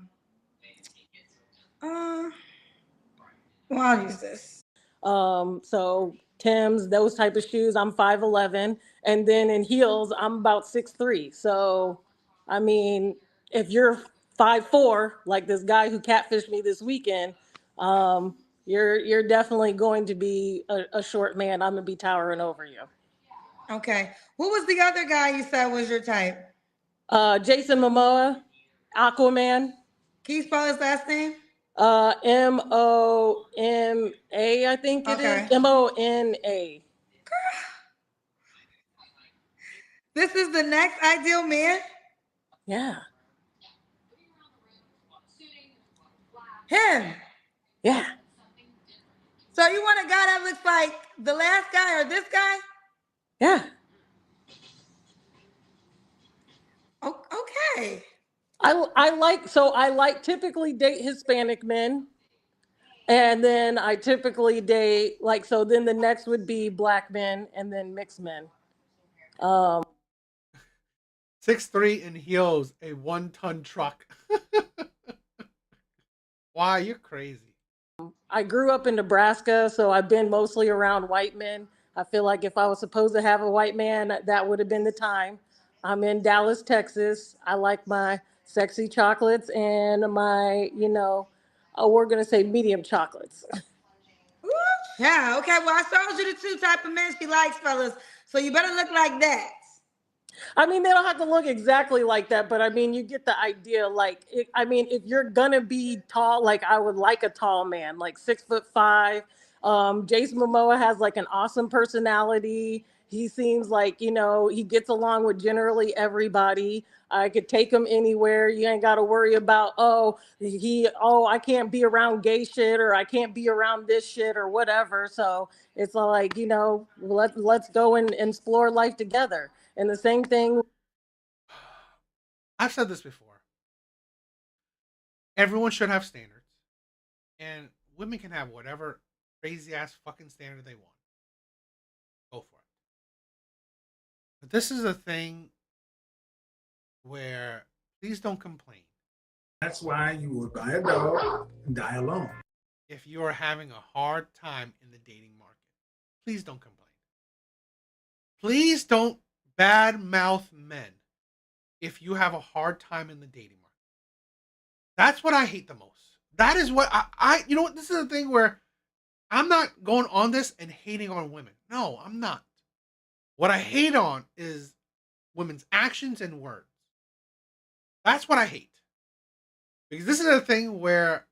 Speaker 10: I'll use this.
Speaker 11: So Tim's, those type of shoes, I'm 5'11", and then in heels, I'm about 6'3". So, I mean, if you're 5'4", like this guy who catfished me this weekend, you're definitely going to be a short man. I'm gonna be towering over you.
Speaker 10: Okay. What was the other guy you said was your type?
Speaker 11: Jason Momoa, Aquaman.
Speaker 10: Can you spell his last name?
Speaker 11: Moma, I think it is. Mona.
Speaker 10: This is the next ideal man?
Speaker 11: Yeah.
Speaker 10: Him?
Speaker 11: Yeah.
Speaker 10: So you want a guy that looks like the last guy or this guy?
Speaker 11: Yeah.
Speaker 10: Okay.
Speaker 11: I like typically date Hispanic men. And then I typically date then the next would be black men and then mixed men.
Speaker 7: 6'3" in heels, a 1-ton truck. Why? You're crazy.
Speaker 11: I grew up in Nebraska, so I've been mostly around white men. I feel like if I was supposed to have a white man, that would have been the time. I'm in Dallas, Texas. I like my sexy chocolates and my, we're going to say medium chocolates.
Speaker 10: Yeah, okay. Well, I showed you the two type of men she likes, fellas. So you better look like that.
Speaker 11: I mean, they don't have to look exactly like that, but I mean, you get the idea. If you're gonna be tall, I would like a tall man, 6'5". Jason Momoa has an awesome personality. He seems he gets along with generally everybody. I could take him anywhere. You ain't got to worry about, I can't be around gay shit or I can't be around this shit or whatever. So it's let's go and explore life together. And the same thing.
Speaker 7: I've said this before. Everyone should have standards. And women can have whatever crazy ass fucking standard they want. Go for it. But this is a thing where please don't complain.
Speaker 12: That's why you would buy a dog and die alone.
Speaker 7: If you are having a hard time in the dating market, please don't complain. Please don't badmouth men if you have a hard time in the dating market. That's what I hate the most. That is what I you know what, this is the thing where I'm not going on this and hating on women. No, I'm not. What I hate on is women's actions and words. That's what I hate. Because this is a thing where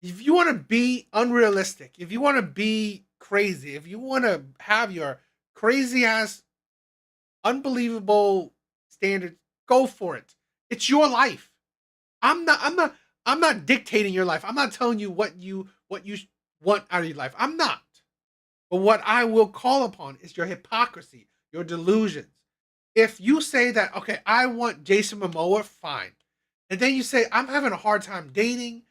Speaker 7: if you want to be unrealistic, if you want to be crazy, if you want to have your crazy ass, unbelievable standards, go for it. It's your life. I'm not dictating your life. I'm not telling you what you want out of your life. I'm not. But what I will call upon is your hypocrisy, your delusions. If you say that, okay, I want Jason Momoa, fine. And then you say, I'm having a hard time dating.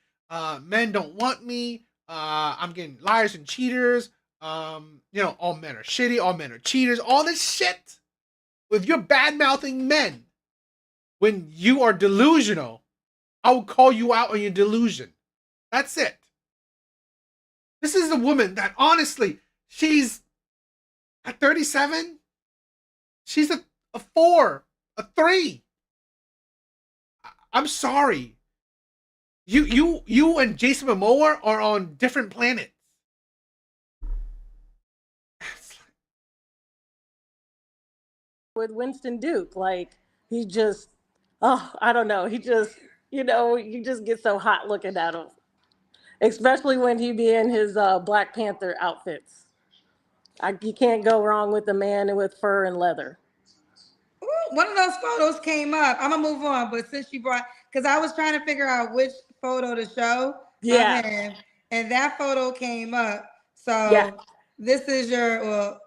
Speaker 7: Men don't want me. I'm getting liars and cheaters. All men are shitty. All men are cheaters. All this shit. If you're bad-mouthing men, when you are delusional, I will call you out on your delusion. That's it. This is a woman that honestly, she's at 37. She's a 4, a 3. I'm sorry. You and Jason Momoa are on different planets.
Speaker 11: With Winston Duke, he just, I don't know. He just, you just get so hot looking at him, especially when he be in his Black Panther outfits. You can't go wrong with a man with fur and leather.
Speaker 10: Ooh, one of those photos came up. I'm gonna move on, but since you brought, because I was trying to figure out which photo to show. And that photo came up. So this is your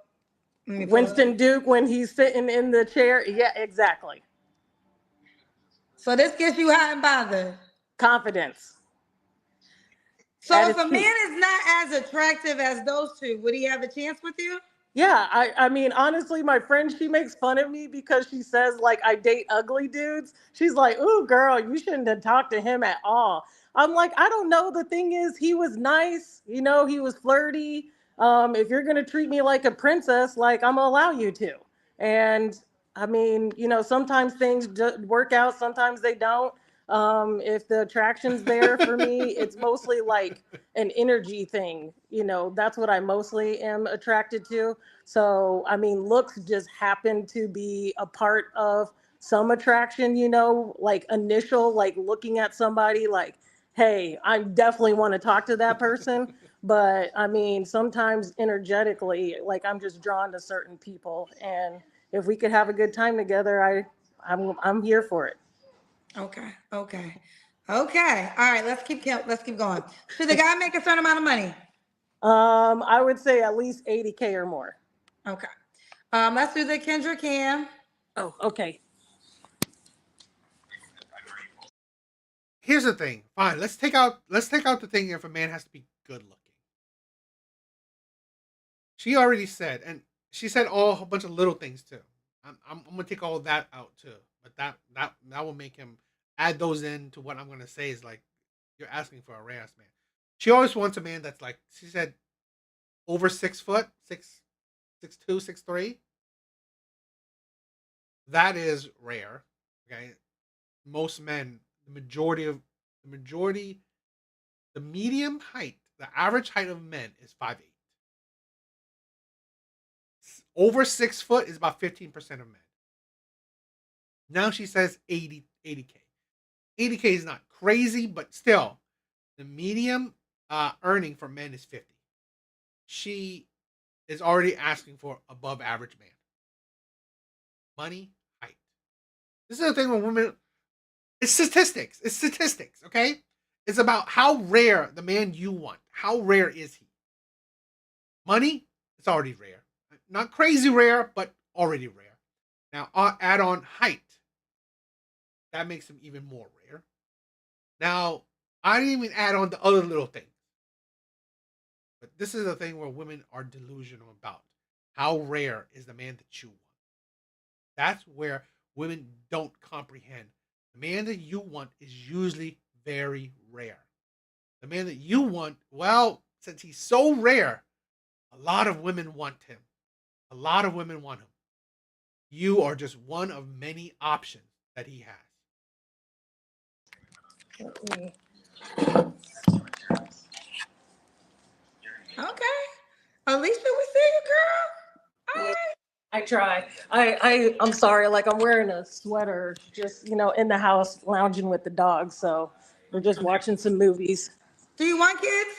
Speaker 10: Let me pull it
Speaker 11: Winston
Speaker 10: up.
Speaker 11: Duke when he's sitting in the chair. Yeah, exactly.
Speaker 10: So this gets you hot and bothered.
Speaker 11: Confidence.
Speaker 10: So
Speaker 11: At
Speaker 10: if
Speaker 11: its
Speaker 10: a
Speaker 11: peak.
Speaker 10: man is not as attractive as those two, would he have a chance with you?
Speaker 11: Yeah, I mean, honestly, my friend, she makes fun of me because she says, like, I date ugly dudes. She's like, ooh, girl, you shouldn't have talked to him at all. I'm like, I don't know. The thing is, he was nice. You know, he was flirty. If you're going to treat me like a princess, like, I'm going to allow you to. And I mean, you know, sometimes things work out, sometimes they don't. If the attraction's there for me, it's mostly like an energy thing. You know, that's what I mostly am attracted to. So, I mean, looks just happen to be a part of some attraction, you know, like initial, like looking at somebody like, hey, I definitely want to talk to that person. But I mean, sometimes energetically, like I'm just drawn to certain people. And if we could have a good time together, I'm here for it.
Speaker 10: Okay. Okay. Okay. All right. Let's keep going. Should the guy make a certain amount of money?
Speaker 11: I would say at least 80K or more.
Speaker 10: Okay. Let's do the Kendra Cam.
Speaker 11: Oh, okay.
Speaker 7: Here's the thing. Fine, let's take out the thing if a man has to be good looking. She already said, and she said a bunch of little things too. I'm gonna take all of that out too. But that will make him add those in to what I'm gonna say is like you're asking for a rare ass man. She always wants a man that's like she said over 6 foot, 6'2", 6'3". That is rare. Okay. Most men, the medium height, the average height of men is 5'8". Over 6 foot is about 15% of men. Now she says 80K. 80K is not crazy, but still, the medium earning for men is 50. She is already asking for above average man. Money, height. This is the thing when women. It's statistics. Okay? It's about how rare the man you want. How rare is he? Money, it's already rare. Not crazy rare, but already rare. Now, add on height. That makes him even more rare. Now, I didn't even add on the other little things. But this is the thing where women are delusional about. How rare is the man that you want? That's where women don't comprehend. The man that you want is usually very rare. The man that you want, well, since he's so rare, a lot of women want him. A lot of women want him. You are just one of many options that he has.
Speaker 10: Okay. Alicia, we see you, girl. All right.
Speaker 11: I try. I'm sorry. Like I'm wearing a sweater, just you know, in the house, lounging with the dog. So we're just watching some movies.
Speaker 10: Do you want kids?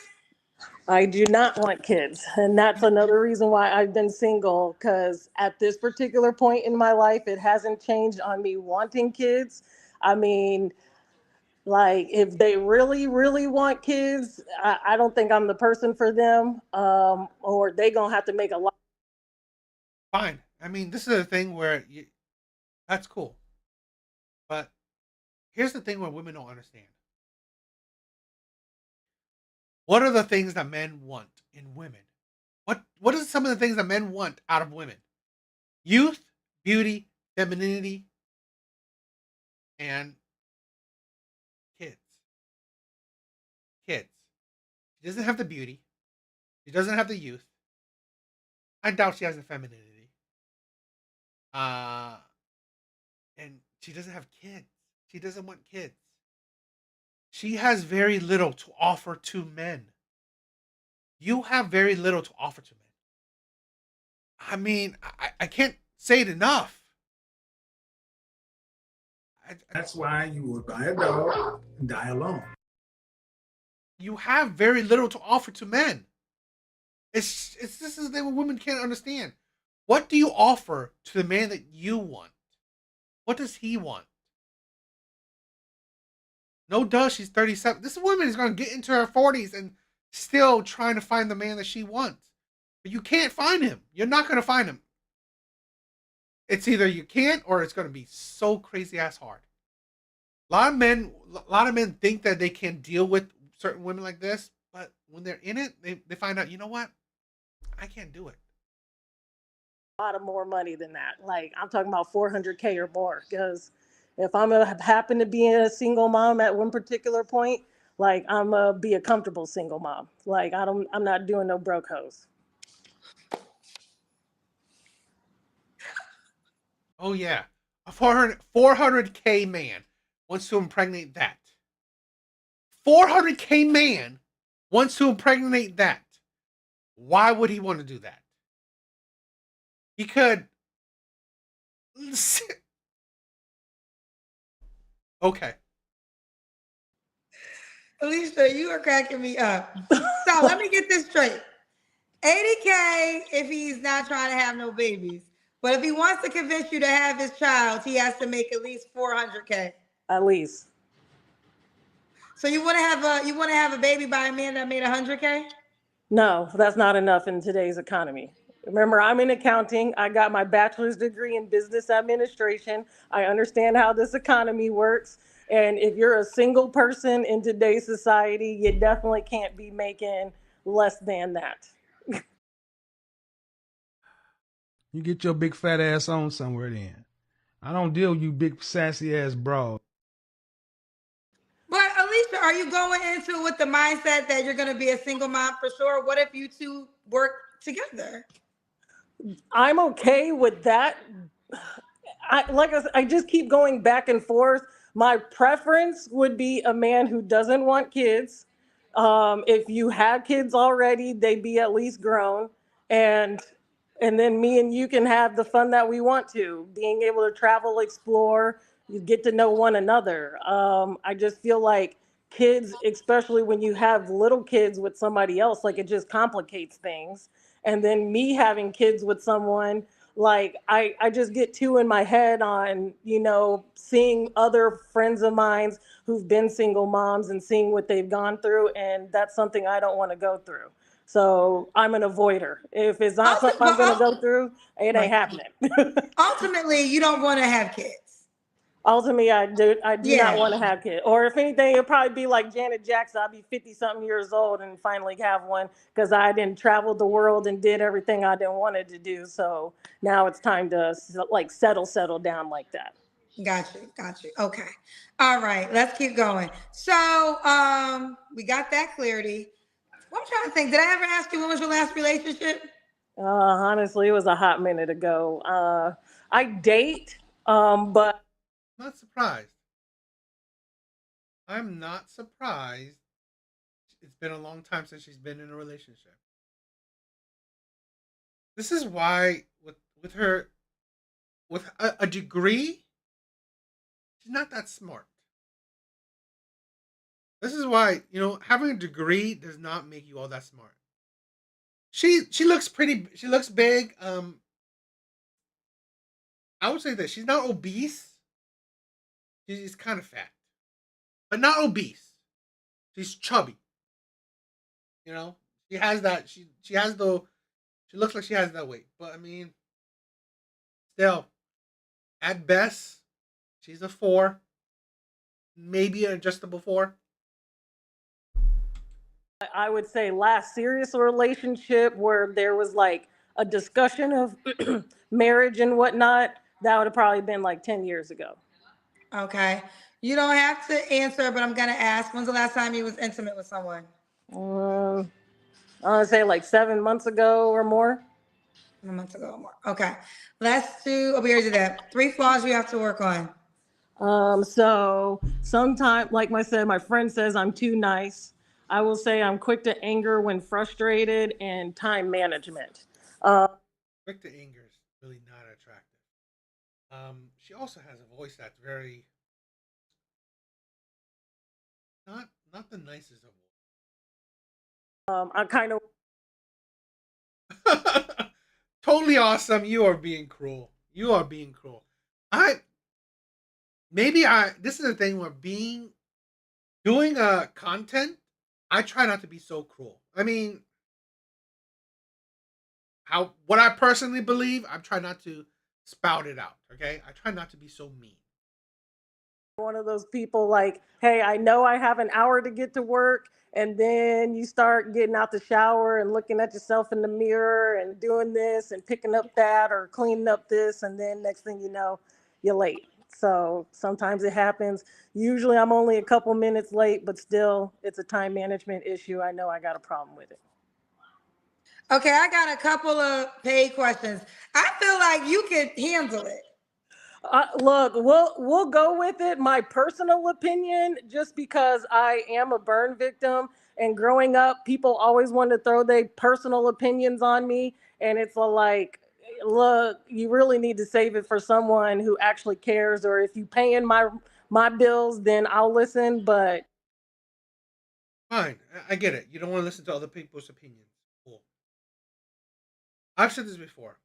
Speaker 11: I do not want kids, and that's another reason why I've been single. Because at this particular point in my life, it hasn't changed on me wanting kids. I mean, like if they really, really want kids, I don't think I'm the person for them. Or they gonna have to make a lot.
Speaker 7: Fine. I mean, this is a thing where that's cool. But here's the thing where women don't understand. What are the things that men want in women? What are some of the things that men want out of women? Youth, beauty, femininity, and kids. Kids. She doesn't have the beauty. She doesn't have the youth. I doubt she has the femininity. And she doesn't have kids. She doesn't want kids. She has very little to offer to men. You have very little to offer to men. I mean, I can't say it enough.
Speaker 12: That's why you would buy a dog and die alone.
Speaker 7: You have very little to offer to men. This is the thing what women can't understand. What do you offer to the man that you want? What does he want? No duh, she's 37. This woman is going to get into her 40s and still trying to find the man that she wants. But you can't find him. You're not going to find him. it's either you can't or it's going to be so crazy ass hard. A lot of men think that they can deal with certain women like this, but when they're in it, they find out, you know what? I can't do it.
Speaker 11: A lot of more money than that. Like I'm talking about 400K or more. Because if I'm gonna happen to be a single mom at one particular point, like I'm gonna be a comfortable single mom. Like I'm not doing no broke hoes.
Speaker 7: Oh yeah, a 400K man wants to impregnate that. 400K man wants to impregnate that. Why would he want to do that? He could. Okay.
Speaker 10: Alicia, you are cracking me up. So let me get this straight. 80K if he's not trying to have no babies. But if he wants to convince you to have his child, he has to make at least 400K.
Speaker 11: At least.
Speaker 10: So you want to have a baby by a man that made 100K?
Speaker 11: No, that's not enough in today's economy. Remember, I'm in accounting. I got my bachelor's degree in business administration. I understand how this economy works. And if you're a single person in today's society, you definitely can't be making less than that.
Speaker 13: You get your big fat ass on somewhere then. I don't deal with you big sassy ass broad.
Speaker 10: But Alicia, are you going into it with the mindset that you're going to be a single mom for sure? What if you two work together?
Speaker 11: I'm okay with that. I just keep going back and forth. My preference would be a man who doesn't want kids. If you have kids already, they'd be at least grown. And then me and you can have the fun that we want to, being able to travel, explore, you get to know one another. I just feel like kids, especially when you have little kids with somebody else, like it just complicates things. And then me having kids with someone, like I just get too in my head on, seeing other friends of mine who've been single moms and seeing what they've gone through. And that's something I don't want to go through. So I'm an avoider. If it's not something I'm going to go through, it ain't happening.
Speaker 10: Ultimately, you don't want to have kids.
Speaker 11: Ultimately, I do not want to have kids. Or if anything, it'll probably be like Janet Jackson. I'll be 50-something years old and finally have one because I didn't travel the world and did everything I didn't wanted to do. So now it's time to settle down like that.
Speaker 10: Got you. Okay. All right, let's keep going. So we got that clarity. Well, I'm trying to think. Did I ever ask you when was your last relationship?
Speaker 11: Honestly, it was a hot minute ago. I date, but
Speaker 7: Not surprised. I'm not surprised. It's been a long time since she's been in a relationship. This is why with her with a degree, she's not that smart. This is why, having a degree does not make you all that smart. She looks pretty, she looks big. I would say that she's not obese. She's kind of fat, but not obese. She's chubby. She has that. She looks like she has that weight. But I mean, still, at best, she's a 4, maybe an adjustable 4.
Speaker 11: I would say last serious relationship where there was like a discussion of marriage and whatnot, that would have probably been like 10 years ago.
Speaker 10: Okay. You don't have to answer, but I'm going to ask, when's the last time you was intimate with someone?
Speaker 11: I want to say like 7 months ago or more.
Speaker 10: 7 months ago or more. Okay. Let's do, we already did that. 3 flaws you have to work on.
Speaker 11: So sometimes, like I said, my friend says I'm too nice. I will say I'm quick to anger when frustrated and time management.
Speaker 7: Quick to anger is really not attractive. She also has a voice that's very not the nicest of
Speaker 11: I kind of
Speaker 7: totally awesome. You are being cruel. This is the thing where doing content, I try not to be so cruel. I mean, what I personally believe, I'm trying not to spout it out. Okay, I try not to be so mean.
Speaker 11: One of those people like, hey, I know I have an hour to get to work, and then you start getting out the shower and looking at yourself in the mirror and doing this and picking up that or cleaning up this, and then next thing you know, you're late. So sometimes it happens. Usually I'm only a couple minutes late, but still it's a time management issue. I know I got a problem with it.
Speaker 10: Okay, I got a couple of paid questions. I feel like you could handle it.
Speaker 11: Look, we'll go with it. My personal opinion, just because I am a burn victim, and growing up, people always want to throw their personal opinions on me, and it's like, look, you really need to save it for someone who actually cares. Or if you paying my bills, then I'll listen. But
Speaker 7: Fine, I get it. You don't want to listen to other people's opinions. Cool. I've said this before.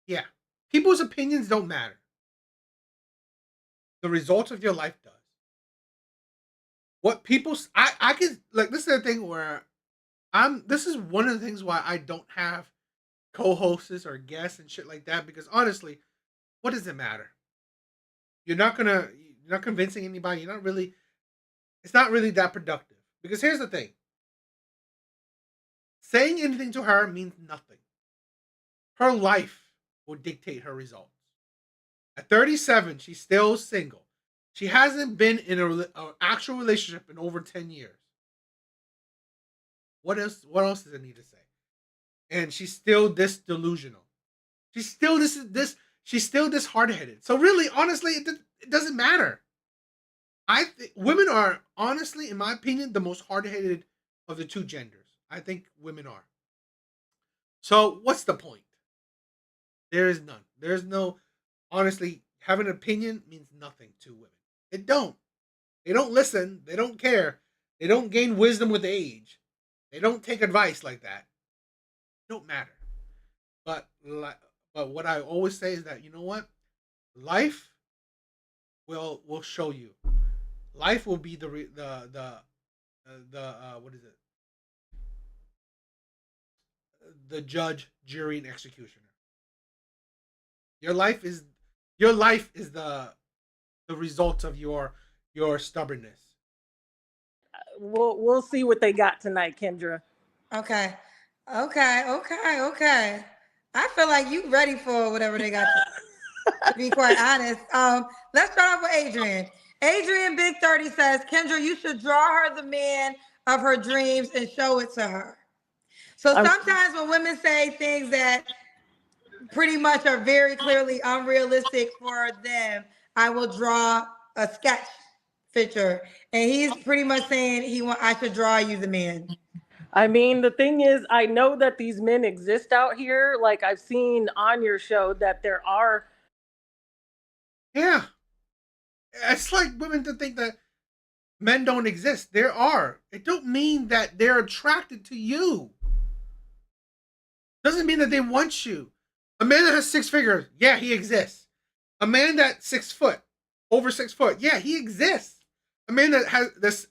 Speaker 7: Yeah, people's opinions don't matter. The results of your life does. What people, I can, like, this is the thing where this is one of the things why I don't have co-hosts or guests and shit like that, because honestly, what does it matter? You're not convincing anybody. It's not really that productive. Because here's the thing. Saying anything to her means nothing. Her life will dictate her results. At 37, she's still single. She hasn't been in an actual relationship in over 10 years. What else does it need to say? And she's still this delusional. She's still she's still this hard-headed. So really, honestly, it doesn't matter. Women are, honestly, in my opinion, the most hard-headed of the two genders. I think women are. So what's the point? There is none. There's no, honestly, having an opinion means nothing to women. It don't. They don't listen. They don't care. They don't gain wisdom with age. They don't take advice like that. It don't matter. But what I always say is that, you know what? Life will show you. Life will be the what is it? The judge, jury, and executioner. Your life is the result of your stubbornness.
Speaker 11: We'll see what they got tonight, Kendra.
Speaker 10: Okay. I feel like you ready for whatever they got to be quite honest. Let's start off with Adrian. Adrian Big 30 says, Kendra, you should draw her the man of her dreams and show it to her. So sometimes when women say things that pretty much are very clearly unrealistic for them, I will draw a sketch picture. And he's pretty much saying I should draw you the man.
Speaker 11: I mean, the thing is, I know that these men exist out here. Like I've seen on your show that there are.
Speaker 7: Yeah. It's like women to think that men don't exist. There are. It don't mean that they're attracted to you. Doesn't mean that they want you. A man that has 6 figures, yeah, he exists. A man that's 6 foot, over 6 foot, yeah, he exists. A man that has this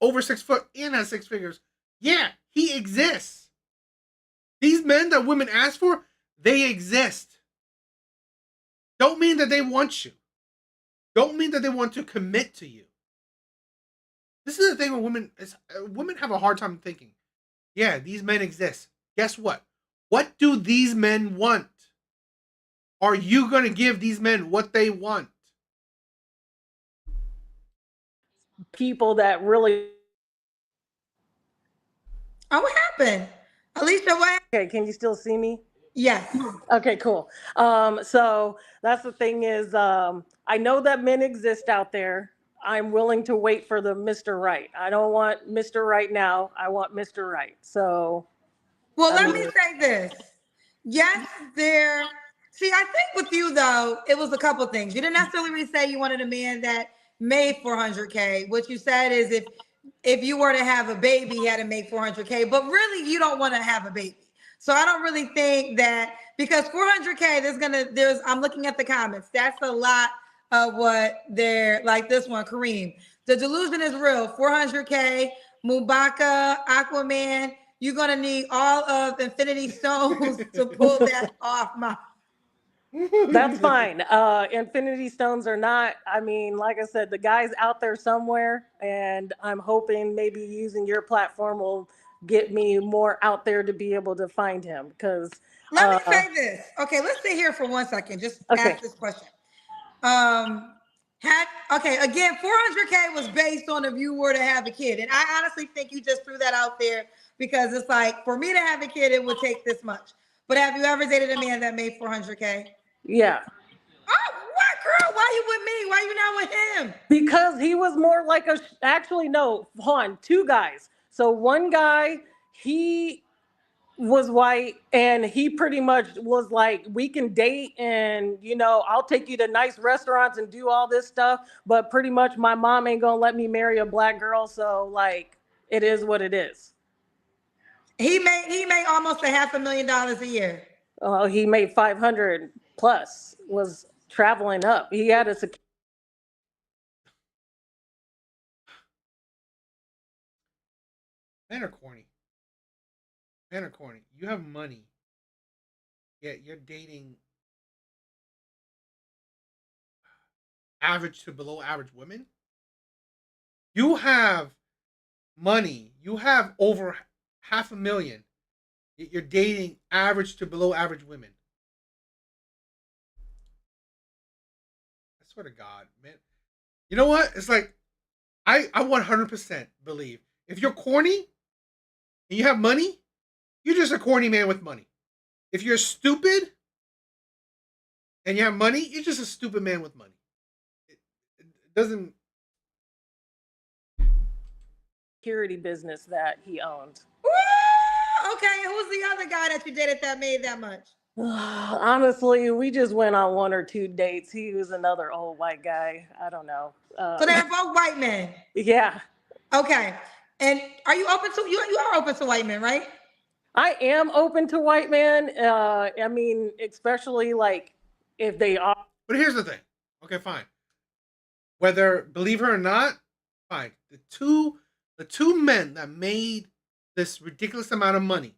Speaker 7: over 6 foot and has 6 figures, yeah, he exists. These men that women ask for, they exist. Don't mean that they want you. Don't mean that they want to commit to you. This is the thing with women have a hard time thinking. Yeah, these men exist. Guess what? What do these men want? Are you going to give these men what they want?
Speaker 11: People that really.
Speaker 10: Oh, what happened? Alicia, what?
Speaker 11: Okay, can you still see me?
Speaker 10: Yes.
Speaker 11: Okay, cool. So that's the thing is, I know that men exist out there. I'm willing to wait for the Mr. Right. I don't want Mr. Right now. I want Mr. Right. So.
Speaker 10: Well, let me say this. Yes, see, I think with you, though, it was a couple things. You didn't necessarily say you wanted a man that made $400K. What you said is if you were to have a baby, you had to make $400K. But really, you don't want to have a baby. So I don't really think that, because $400K, I'm looking at the comments. That's a lot of what they're, like this one, Kareem. The delusion is real. $400K, Mubaka, Aquaman. You're going to need all of Infinity Stones to pull that off.
Speaker 11: That's fine. Infinity Stones or not, I mean, like I said, the guy's out there somewhere, and I'm hoping maybe using your platform will get me more out there to be able to find him. Because
Speaker 10: Let me say this. Okay, let's sit here for 1 second. Just ask this question. Okay, again, 400K was based on if you were to have a kid. And I honestly think you just threw that out there because it's like, for me to have a kid, it would take this much. But have you ever dated a man that made 400K?
Speaker 11: Yeah.
Speaker 10: Oh, what, girl? Why you with me? Why you not with him?
Speaker 11: Because he was more like actually, no, hold on, two guys. So one guy, he was white, and he pretty much was like, we can date, and I'll take you to nice restaurants and do all this stuff, but pretty much my mom ain't gonna let me marry a black girl, so like, it is what it is.
Speaker 10: He made almost $500,000 a year.
Speaker 11: Oh, he made 500 plus, was traveling up. He had a
Speaker 7: Men are corny. Men are corny. You have money, yet you're dating average to below average women. You have money. You have over 500,000. Yet you're dating average to below average women. I swear to God, man. You know what? It's like I 100% believe if you're corny and you have money, you're just a corny man with money. If you're stupid and you have money, you're just a stupid man with money. It doesn't.
Speaker 11: security business that he owned.
Speaker 10: Ooh, okay, who's the other guy that you dated that made that much?
Speaker 11: Honestly, we just went on 1 or 2 dates. He was another old white guy. I don't know.
Speaker 10: So they're both white men.
Speaker 11: Yeah.
Speaker 10: Okay. And are you open to you are open to white men, right?
Speaker 11: I am open to white men. I mean, especially like if they are.
Speaker 7: But here's the thing. Okay, fine. Whether believe her or not, fine. The two men that made this ridiculous amount of money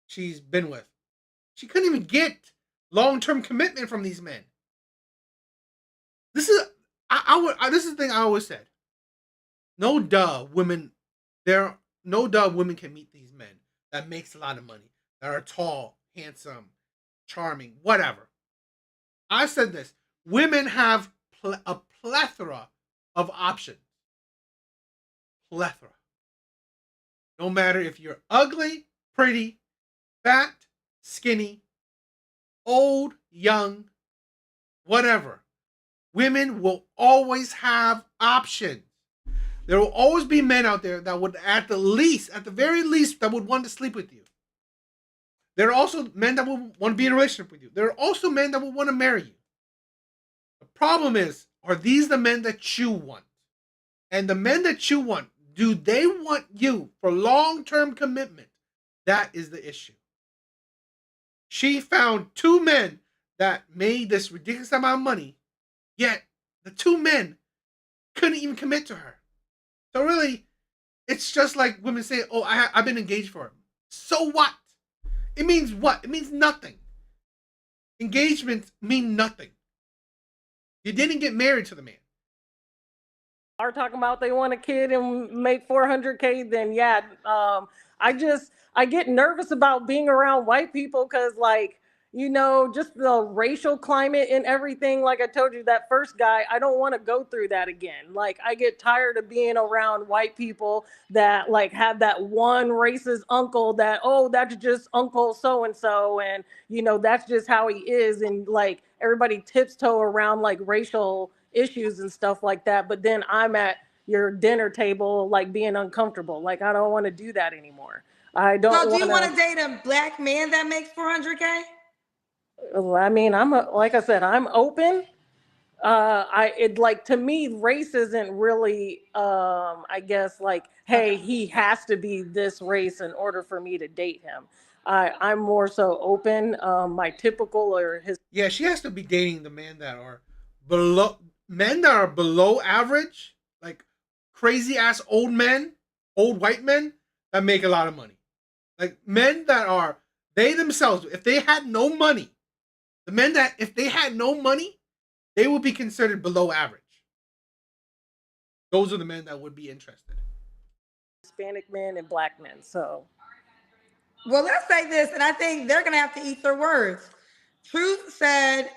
Speaker 7: she's been with, she couldn't even get long-term commitment from these men. This is this is the thing I always said. No duh women can meet these men that makes a lot of money, that are tall, handsome, charming, whatever. I said this. Women have a plethora of options. Plethora. No matter if you're ugly, pretty, fat, skinny, old, young, whatever. Women will always have options. There will always be men out there that would at the very least, that would want to sleep with you. There are also men that will want to be in a relationship with you. There are also men that will want to marry you. The problem is, are these the men that you want? And the men that you want, do they want you for long-term commitment? That is the issue. She found 2 men that made this ridiculous amount of money, yet the 2 men couldn't even commit to her. So really, it's just like women say, oh, I've been engaged for him. So what? It means what? It means nothing. Engagements mean nothing. You didn't get married to the man.
Speaker 11: Are talking about they want a kid and make 400K, then yeah. I get nervous about being around white people because, like, just the racial climate and everything. Like I told you, that first guy, I don't want to go through that again. Like, I get tired of being around white people that like have that one racist uncle that, oh, that's just Uncle so-and-so. And, that's just how he is. And like everybody tiptoe around like racial issues and stuff like that. But then I'm at your dinner table, like being uncomfortable. Like, I don't want to do that anymore. I don't.
Speaker 10: So do you want to date a black man that makes 400K?
Speaker 11: I mean, like I said, I'm open. To me, race isn't really, I guess, like, hey, he has to be this race in order for me to date him. I'm more so open. My typical or his.
Speaker 7: Yeah, she has to be dating the men that are below average, like crazy ass old white men that make a lot of money. Like men that are, they themselves, if they had no money, The men that, if they had no money, they would be considered below average. Those are the men that would be interested.
Speaker 11: Hispanic men and black men. So,
Speaker 10: well, let's say this, and I think they're gonna have to eat their words. Truth said,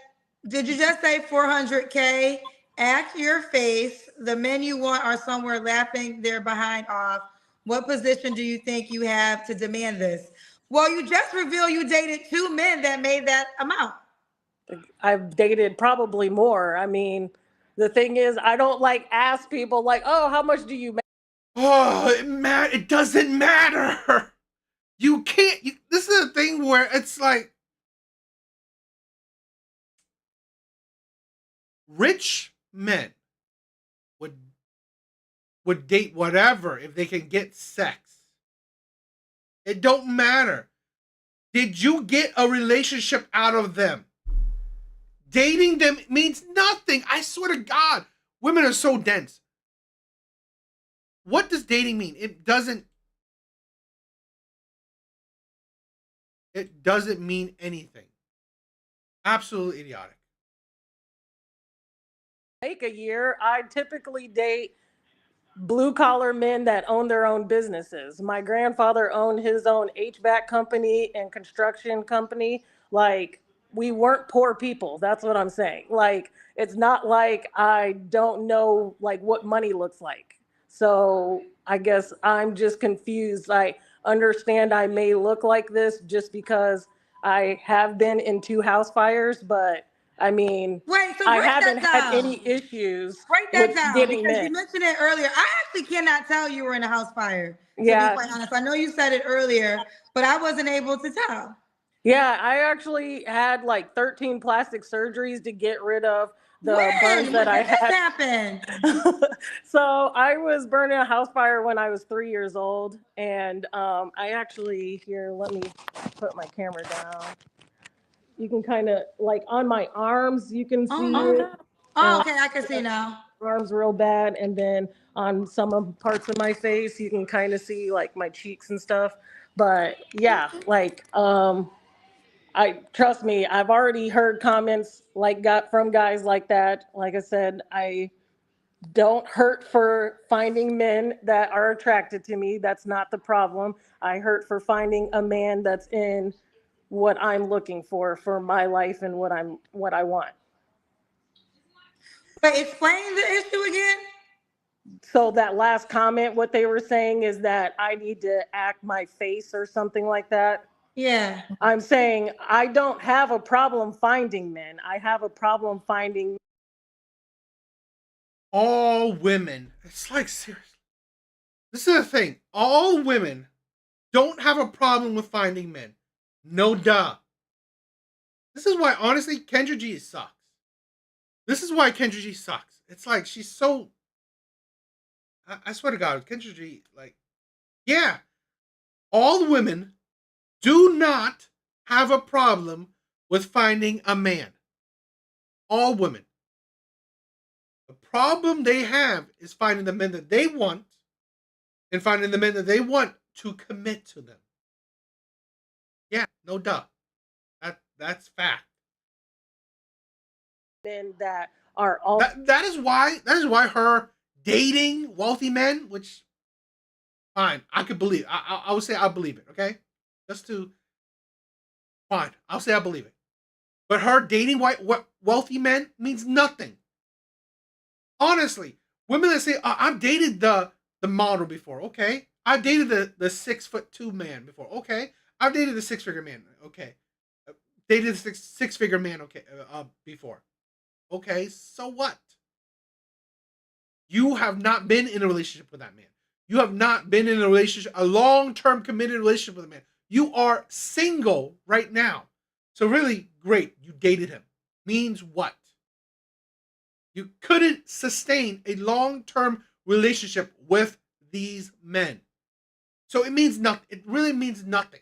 Speaker 10: "Did you just say 400K? Act your face. The men you want are somewhere laughing their behind off. What position do you think you have to demand this?" Well, you just revealed you dated 2 men that made that amount.
Speaker 11: I've dated probably more. I mean, the thing is, I don't like ask people like, "Oh, how much do you make?"
Speaker 7: Oh, it doesn't matter. You can't. This is a thing where it's like rich men would date whatever if they can get sex. It don't matter. Did you get a relationship out of them? Dating them means nothing. I swear to God, women are so dense. What does dating mean? It doesn't mean anything. Absolutely idiotic.
Speaker 11: Make a year, I typically date blue collar men that own their own businesses. My grandfather owned his own HVAC company and construction company. Like, we weren't poor people. That's what I'm saying. Like, it's not like I don't know like what money looks like. So I guess I'm just confused. I understand I may look like this just because I have been in 2 house fires, but I mean,
Speaker 10: Wait, so
Speaker 11: I
Speaker 10: break
Speaker 11: haven't
Speaker 10: that
Speaker 11: had
Speaker 10: down.
Speaker 11: any issues
Speaker 10: Break that
Speaker 11: with
Speaker 10: down
Speaker 11: getting
Speaker 10: because you
Speaker 11: men.
Speaker 10: mentioned it earlier. I actually cannot tell you were in a house fire. To
Speaker 11: Yeah.
Speaker 10: be quite honest, I know you said it earlier, but I wasn't able to tell.
Speaker 11: Yeah, I actually had like 13 plastic surgeries to get rid of the burns
Speaker 10: When
Speaker 11: that I
Speaker 10: did this
Speaker 11: had.
Speaker 10: happen?
Speaker 11: So I was burned in a house fire when I was 3 years old. And I actually, here, let me put my camera down. You can kind of, like on my arms, you can see it.
Speaker 10: Oh, okay, I can see now.
Speaker 11: Arms real bad. And then on some of parts of my face, you can kind of see like my cheeks and stuff. But yeah, like, I trust me, I've already heard comments like got from guys like that. Like I said, I don't hurt for finding men that are attracted to me. That's not the problem. I hurt for finding a man that's in what I'm looking for my life and what I want.
Speaker 10: But explain the issue again.
Speaker 11: So that last comment, what they were saying is that I need to act my face or something like that.
Speaker 10: Yeah.
Speaker 11: I'm saying I don't have a problem finding men. I have a problem finding
Speaker 7: All women. It's like, seriously. This is the thing. All women don't have a problem with finding men. No duh. This is why, honestly, Kendra G sucks. This is why Kendra G sucks. It's like, she's so... I swear to God, Kendra G, like... Yeah. All women do not have a problem with finding a man. All women. The problem they have is finding the men that they want and finding the men that they want to commit to them. Yeah, no duh. That's fact.
Speaker 11: men that are all
Speaker 7: That is why her dating wealthy men, which fine, I could believe. I would say I believe it, okay? Just to fine, I'll say I believe it. But her dating wealthy men means nothing. Honestly, women that say, I've dated the model before, okay? I've dated the 6'2" man before, okay? I've dated the 6-figure man, okay? Dated the six-figure man, okay, before. Okay, so what? You have not been in a relationship with that man. You have not been in a relationship, a long-term committed relationship with a man. You are single right now. So really, great, you dated him. Means what? You couldn't sustain a long-term relationship with these men. So it means nothing. It really means nothing.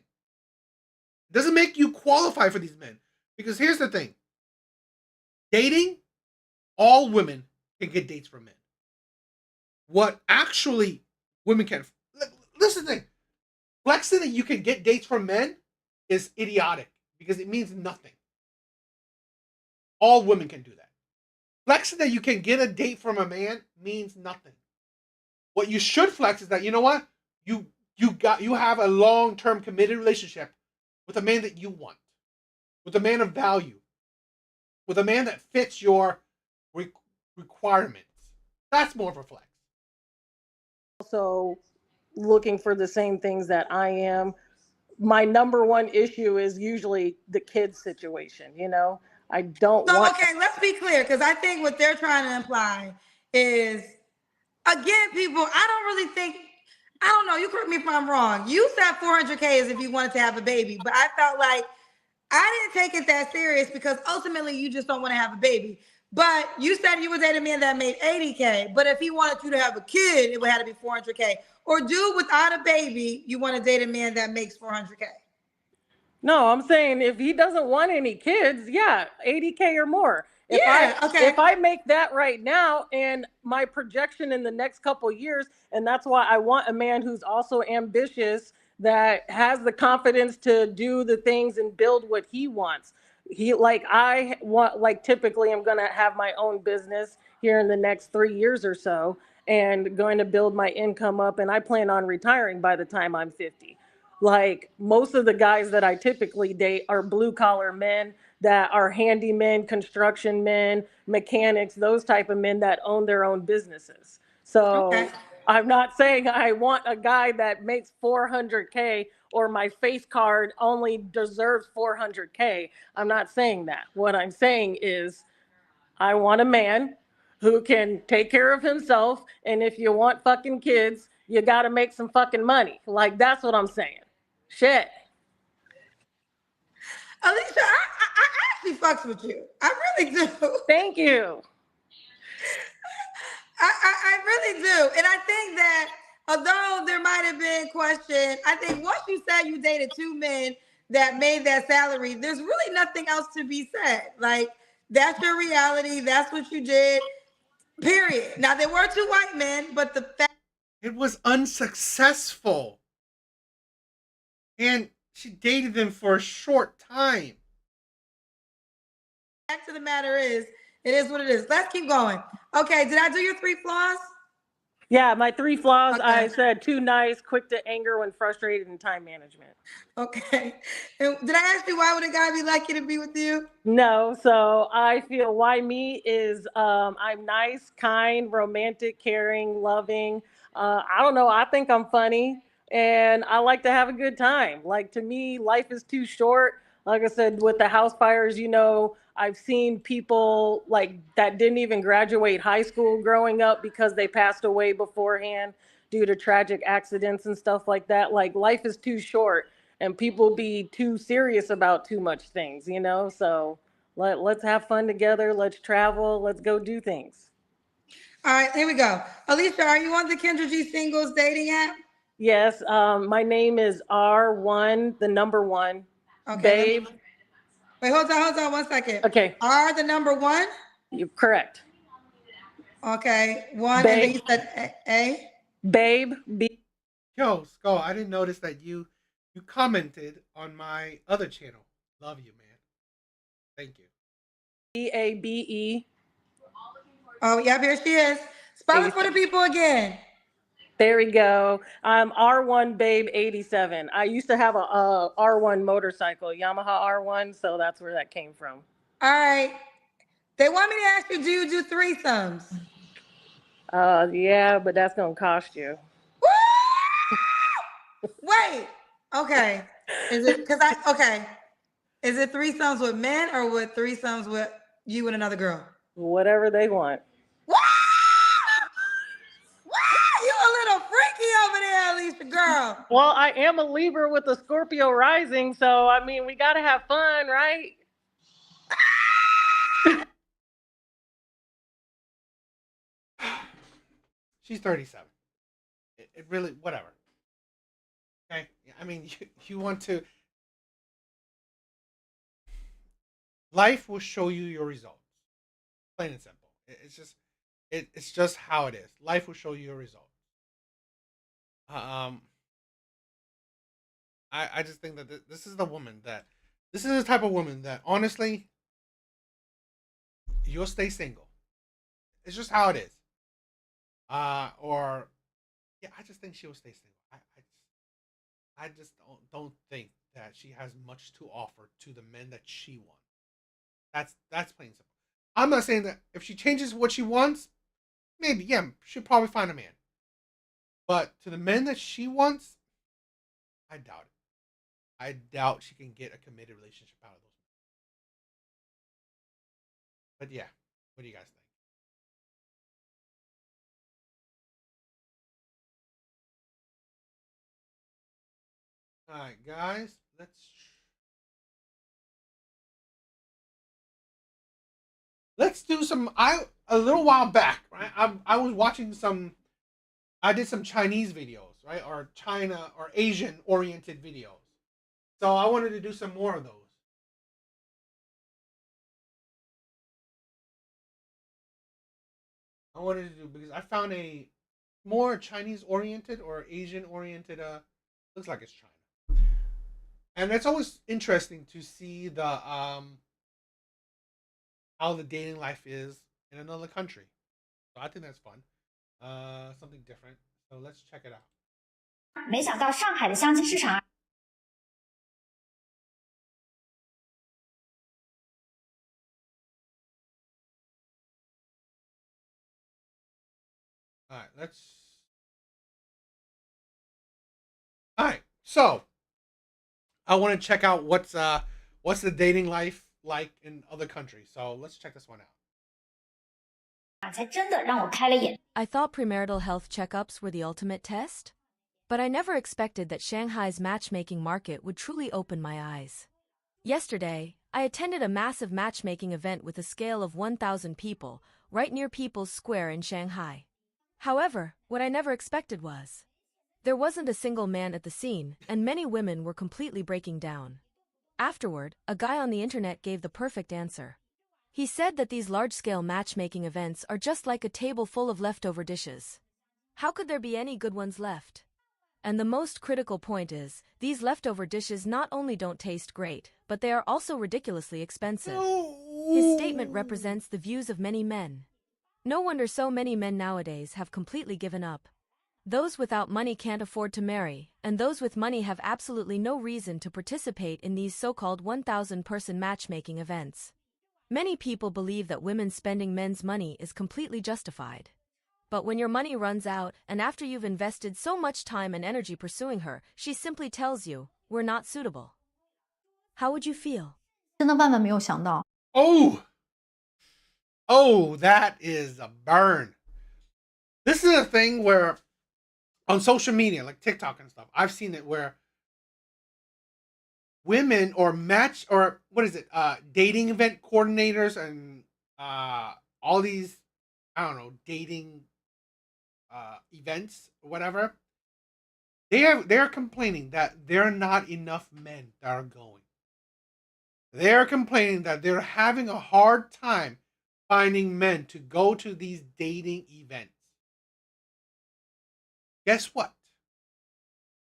Speaker 7: It doesn't make you qualify for these men. Because here's the thing. Dating, all women can get dates from men. What actually women can... Listen to the thing. Flexing that you can get dates from men is idiotic. Because it means nothing. All women can do that. Flexing that you can get a date from a man means nothing. What you should flex is that, you know what? You have a long-term committed relationship with a man that you want, with a man of value, with a man that fits your requirements. That's more of a flex.
Speaker 11: Also looking for the same things that I am. My number one issue is usually the kids situation, you know? I don't
Speaker 10: So,
Speaker 11: want...
Speaker 10: okay, let's be clear, because I think what they're trying to imply is, again, people, I don't really think, I don't know, you correct me if I'm wrong. You said 400K is if you wanted to have a baby, but I felt like I didn't take it that serious because ultimately you just don't want to have a baby. But you said you would date a man that made 80K, but if he wanted you to have a kid, it would have to be 400K. Or dude, without a baby, you want to date a man that makes 400K.
Speaker 11: No, I'm saying if he doesn't want any kids, yeah, 80K or more. If I make that right now and my projection in the next couple of years, and that's why I want a man who's also ambitious, that has the confidence to do the things and build what he wants. Typically I'm going to have my own business here in the next 3 years or so and going to build my income up. And I plan on retiring by the time I'm 50. Like most of the guys that I typically date are blue collar men that are handymen, construction men, mechanics, those type of men that own their own businesses. So I'm not saying I want a guy that makes 400K or my face card only deserves 400K. I'm not saying that. What I'm saying is I want a man who can take care of himself. And if you want fucking kids, you got to make some fucking money. Like, that's what I'm saying. Shit.
Speaker 10: Alicia, I actually fucks with you. I really do.
Speaker 11: Thank you.
Speaker 10: I really do. And I think that although there might have been question, I think once you said you dated 2 men that made that salary, there's really nothing else to be said. Like, that's your reality. That's what you did. Period. Now, there were 2 white men, but the fact
Speaker 7: it was unsuccessful. And she dated them for a short time.
Speaker 10: Fact of the matter is, it is what it is. Let's keep going. Okay, did I do your 3 flaws?
Speaker 11: Yeah, my 3 flaws, I said too nice, quick to anger when frustrated, and time management.
Speaker 10: Okay. And did I ask you why would a guy be lucky to be with you?
Speaker 11: No, so I feel why me is I'm nice, kind, romantic, caring, loving. I don't know, I think I'm funny and I like to have a good time. Like, to me, life is too short. Like I said, with the house fires, you know, I've seen people like that didn't even graduate high school growing up because they passed away beforehand due to tragic accidents and stuff like that. Like, life is too short and people be too serious about too much things, you know? So let's have fun together. Let's travel. Let's go do things.
Speaker 10: All right, here we go. Alicia, are you on the Kendra G Singles dating app?
Speaker 11: Yes, my name is R1, the number 1.
Speaker 10: Okay.
Speaker 11: Babe.
Speaker 10: Wait, hold on 1 second.
Speaker 11: Okay.
Speaker 10: R, the number 1?
Speaker 11: You're correct.
Speaker 10: Okay, 1,
Speaker 11: Babe.
Speaker 10: and then you said A?
Speaker 11: Babe, B.
Speaker 7: Yo, Skull, I didn't notice that you commented on my other channel. Love you, man. Thank you.
Speaker 11: BABE.
Speaker 10: Oh, yep, here she is. Spell it for the people again.
Speaker 11: There we go. I'm R1 Babe 87. I used to have a R1 motorcycle, Yamaha R1, so that's where that came from.
Speaker 10: All right. They want me to ask you, do you do threesomes?
Speaker 11: Yeah, but that's gonna cost you.
Speaker 10: Wait. Okay. Is it Is it threesomes with men or with threesomes with you and another girl?
Speaker 11: Whatever they want.
Speaker 10: You a little freaky over there, Alicia, girl.
Speaker 11: Well, I am a Libra with a Scorpio rising, so I mean, we gotta have fun, right?
Speaker 7: She's 37. It really, whatever. Okay? I mean, you want to... Life will show you your results. Plain and simple. It's just how it is. Life will show you your results. I just think that this is the type of woman that, honestly, you'll stay single. It's just how it is. Or yeah, I just think she'll stay single. I just don't think that she has much to offer to the men that she wants. That's plain simple. I'm not saying that if she changes what she wants, maybe, yeah, she'll probably find a man. But to the men that she wants, I doubt it. I doubt she can get a committed relationship out of those men. But yeah, what do you guys think? Alright, guys, let's do some. A little while back, right? I was watching I did some Chinese videos, right, or China or Asian oriented videos. So I wanted to do some more of those. I wanted to do because I found a more Chinese oriented or Asian oriented. Looks like it's China, and it's always interesting to see the how the dating life is in another country. So I think that's fun. Something different. So let's check it out.
Speaker 14: 没想到上海的相亲市场。
Speaker 7: All right. So I want to check out what's the dating life like in other countries. So let's check this one out.
Speaker 15: I thought premarital health checkups were the ultimate test, but I never expected that Shanghai's matchmaking market would truly open my eyes. Yesterday, I attended a massive matchmaking event with a scale of 1,000 people, right near People's Square in Shanghai. However, what I never expected was, there wasn't a single man at the scene, and many women were completely breaking down. Afterward, a guy on the internet gave the perfect answer. He said that these large-scale matchmaking events are just like a table full of leftover dishes. How could there be any good ones left? And the most critical point is, these leftover dishes not only don't taste great, but they are also ridiculously expensive. His statement represents the views of many men. No wonder so many men nowadays have completely given up. Those without money can't afford to marry, and those with money have absolutely no reason to participate in these so-called 1,000-person matchmaking events. Many people believe that women spending men's money is completely justified. But when your money runs out, and after you've invested so much time and energy pursuing her, she simply tells you, we're not suitable. How would you feel?
Speaker 5: 真的万万没有想到。
Speaker 7: Oh, that is a burn. This is a thing where on social media, like TikTok and stuff, I've seen it where women or dating event coordinators and all these, I don't know, dating events or whatever, they're complaining that there are not enough men that are going. They're complaining that they're having a hard time finding men to go to these dating events. Guess what?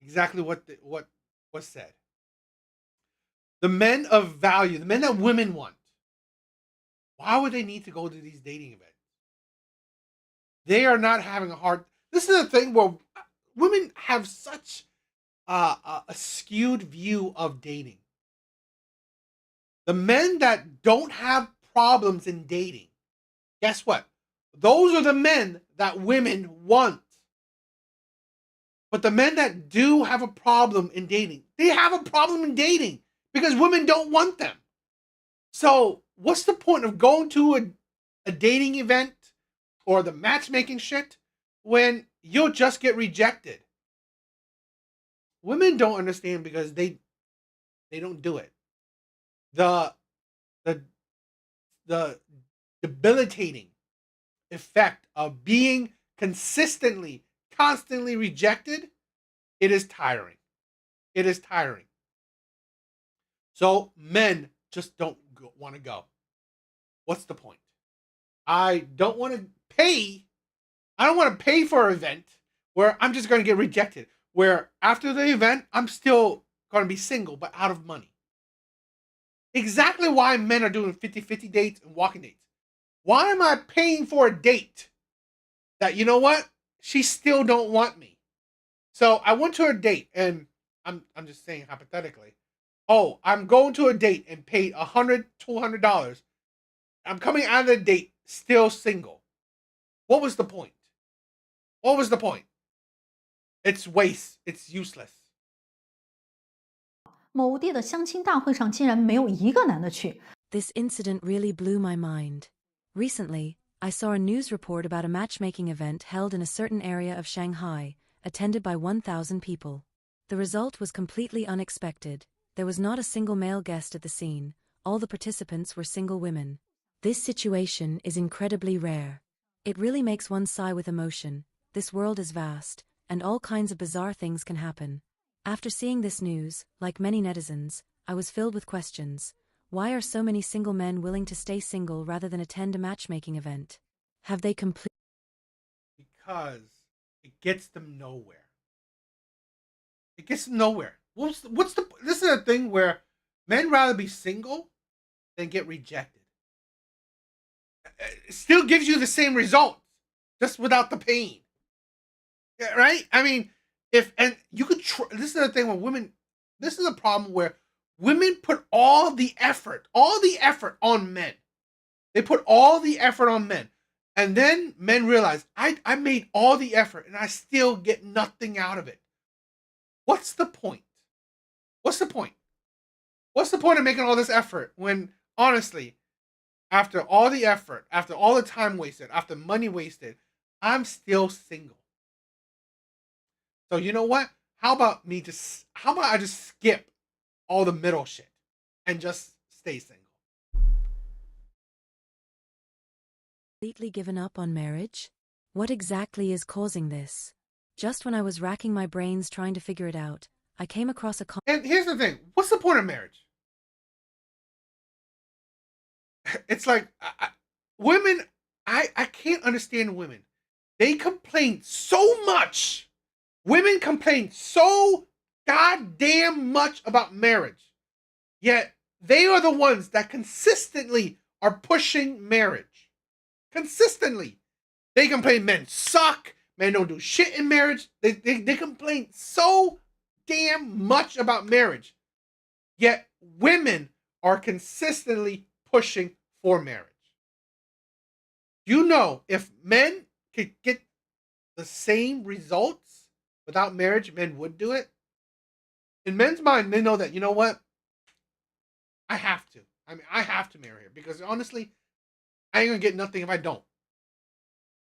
Speaker 7: Exactly what was said. The men of value, the men that women want, why would they need to go to these dating events? They are not having a hard. This is a thing where women have such a skewed view of dating. The men that don't have problems in dating, guess what? Those are the men that women want. But the men that do have a problem in dating, they have a problem in dating because women don't want them. So what's the point of going to a dating event or the matchmaking shit when you'll just get rejected? Women don't understand because they don't do it. The debilitating effect of being constantly rejected, it is tiring. It is tiring. So men just don't want to go. What's the point? I don't want to pay for an event where I'm just going to get rejected. Where after the event, I'm still going to be single, but out of money. Exactly why men are doing 50-50 dates and walking dates. Why am I paying for a date that, you know what, she still don't want me? So I went to a date, and I'm just saying hypothetically. Oh, I'm going to a date and paid $100, $200. I'm coming out of the date still single. What was the point? What was the point? It's waste. It's useless.
Speaker 5: 某地的相亲大会上竟然没有一个男的去。
Speaker 15: This incident really blew my mind. Recently, I saw a news report about a matchmaking event held in a certain area of Shanghai, attended by 1,000 people. The result was completely unexpected. There was not a single male guest at the scene. All the participants were single women. This situation is incredibly rare. It really makes one sigh with emotion. This world is vast, and all kinds of bizarre things can happen. After seeing this news, like many netizens, I was filled with questions. Why are so many single men willing to stay single rather than attend a matchmaking event? Have they completely...
Speaker 7: Because it gets them nowhere. It gets them nowhere. What's the this is a thing where men rather be single than get rejected. It still gives you the same results, just without the pain. Yeah, right? I mean, this is the thing with women. This is a problem where women put all the effort on men. They put all the effort on men. And then men realize, I made all the effort and I still get nothing out of it. What's the point? What's the point? What's the point of making all this effort when, honestly, after all the effort, after all the time wasted, after money wasted, I'm still single? So you know what? How about I just skip all the middle shit and just stay single?
Speaker 15: Completely given up on marriage? What exactly is causing this? Just when I was racking my brains trying to figure it out, I came across a...
Speaker 7: And here's the thing. What's the point of marriage? It's like, women, I can't understand women. They complain so much. Women complain so goddamn much about marriage. Yet, they are the ones that consistently are pushing marriage. Consistently. They complain men suck. Men don't do shit in marriage. They complain so damn much about marriage. Yet women are consistently pushing for marriage. You know, if men could get the same results without marriage, men would do it. In men's mind, they know that, you know what? I have to. I mean, I have to marry her because honestly, I ain't gonna get nothing if I don't.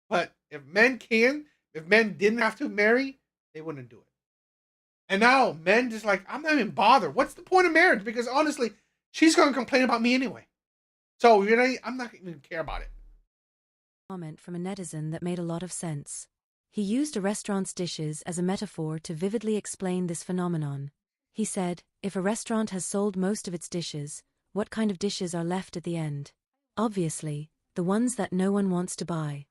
Speaker 7: But if men didn't have to marry, they wouldn't do it. And now men just like, I'm not even bothered. What's the point of marriage? Because honestly, she's going to complain about me anyway. So, you know, I'm not even care about it.
Speaker 15: Comment from a netizen that made a lot of sense. He used a restaurant's dishes as a metaphor to vividly explain this phenomenon. He said, if a restaurant has sold most of its dishes, what kind of dishes are left at the end? Obviously, the ones that no one wants to buy.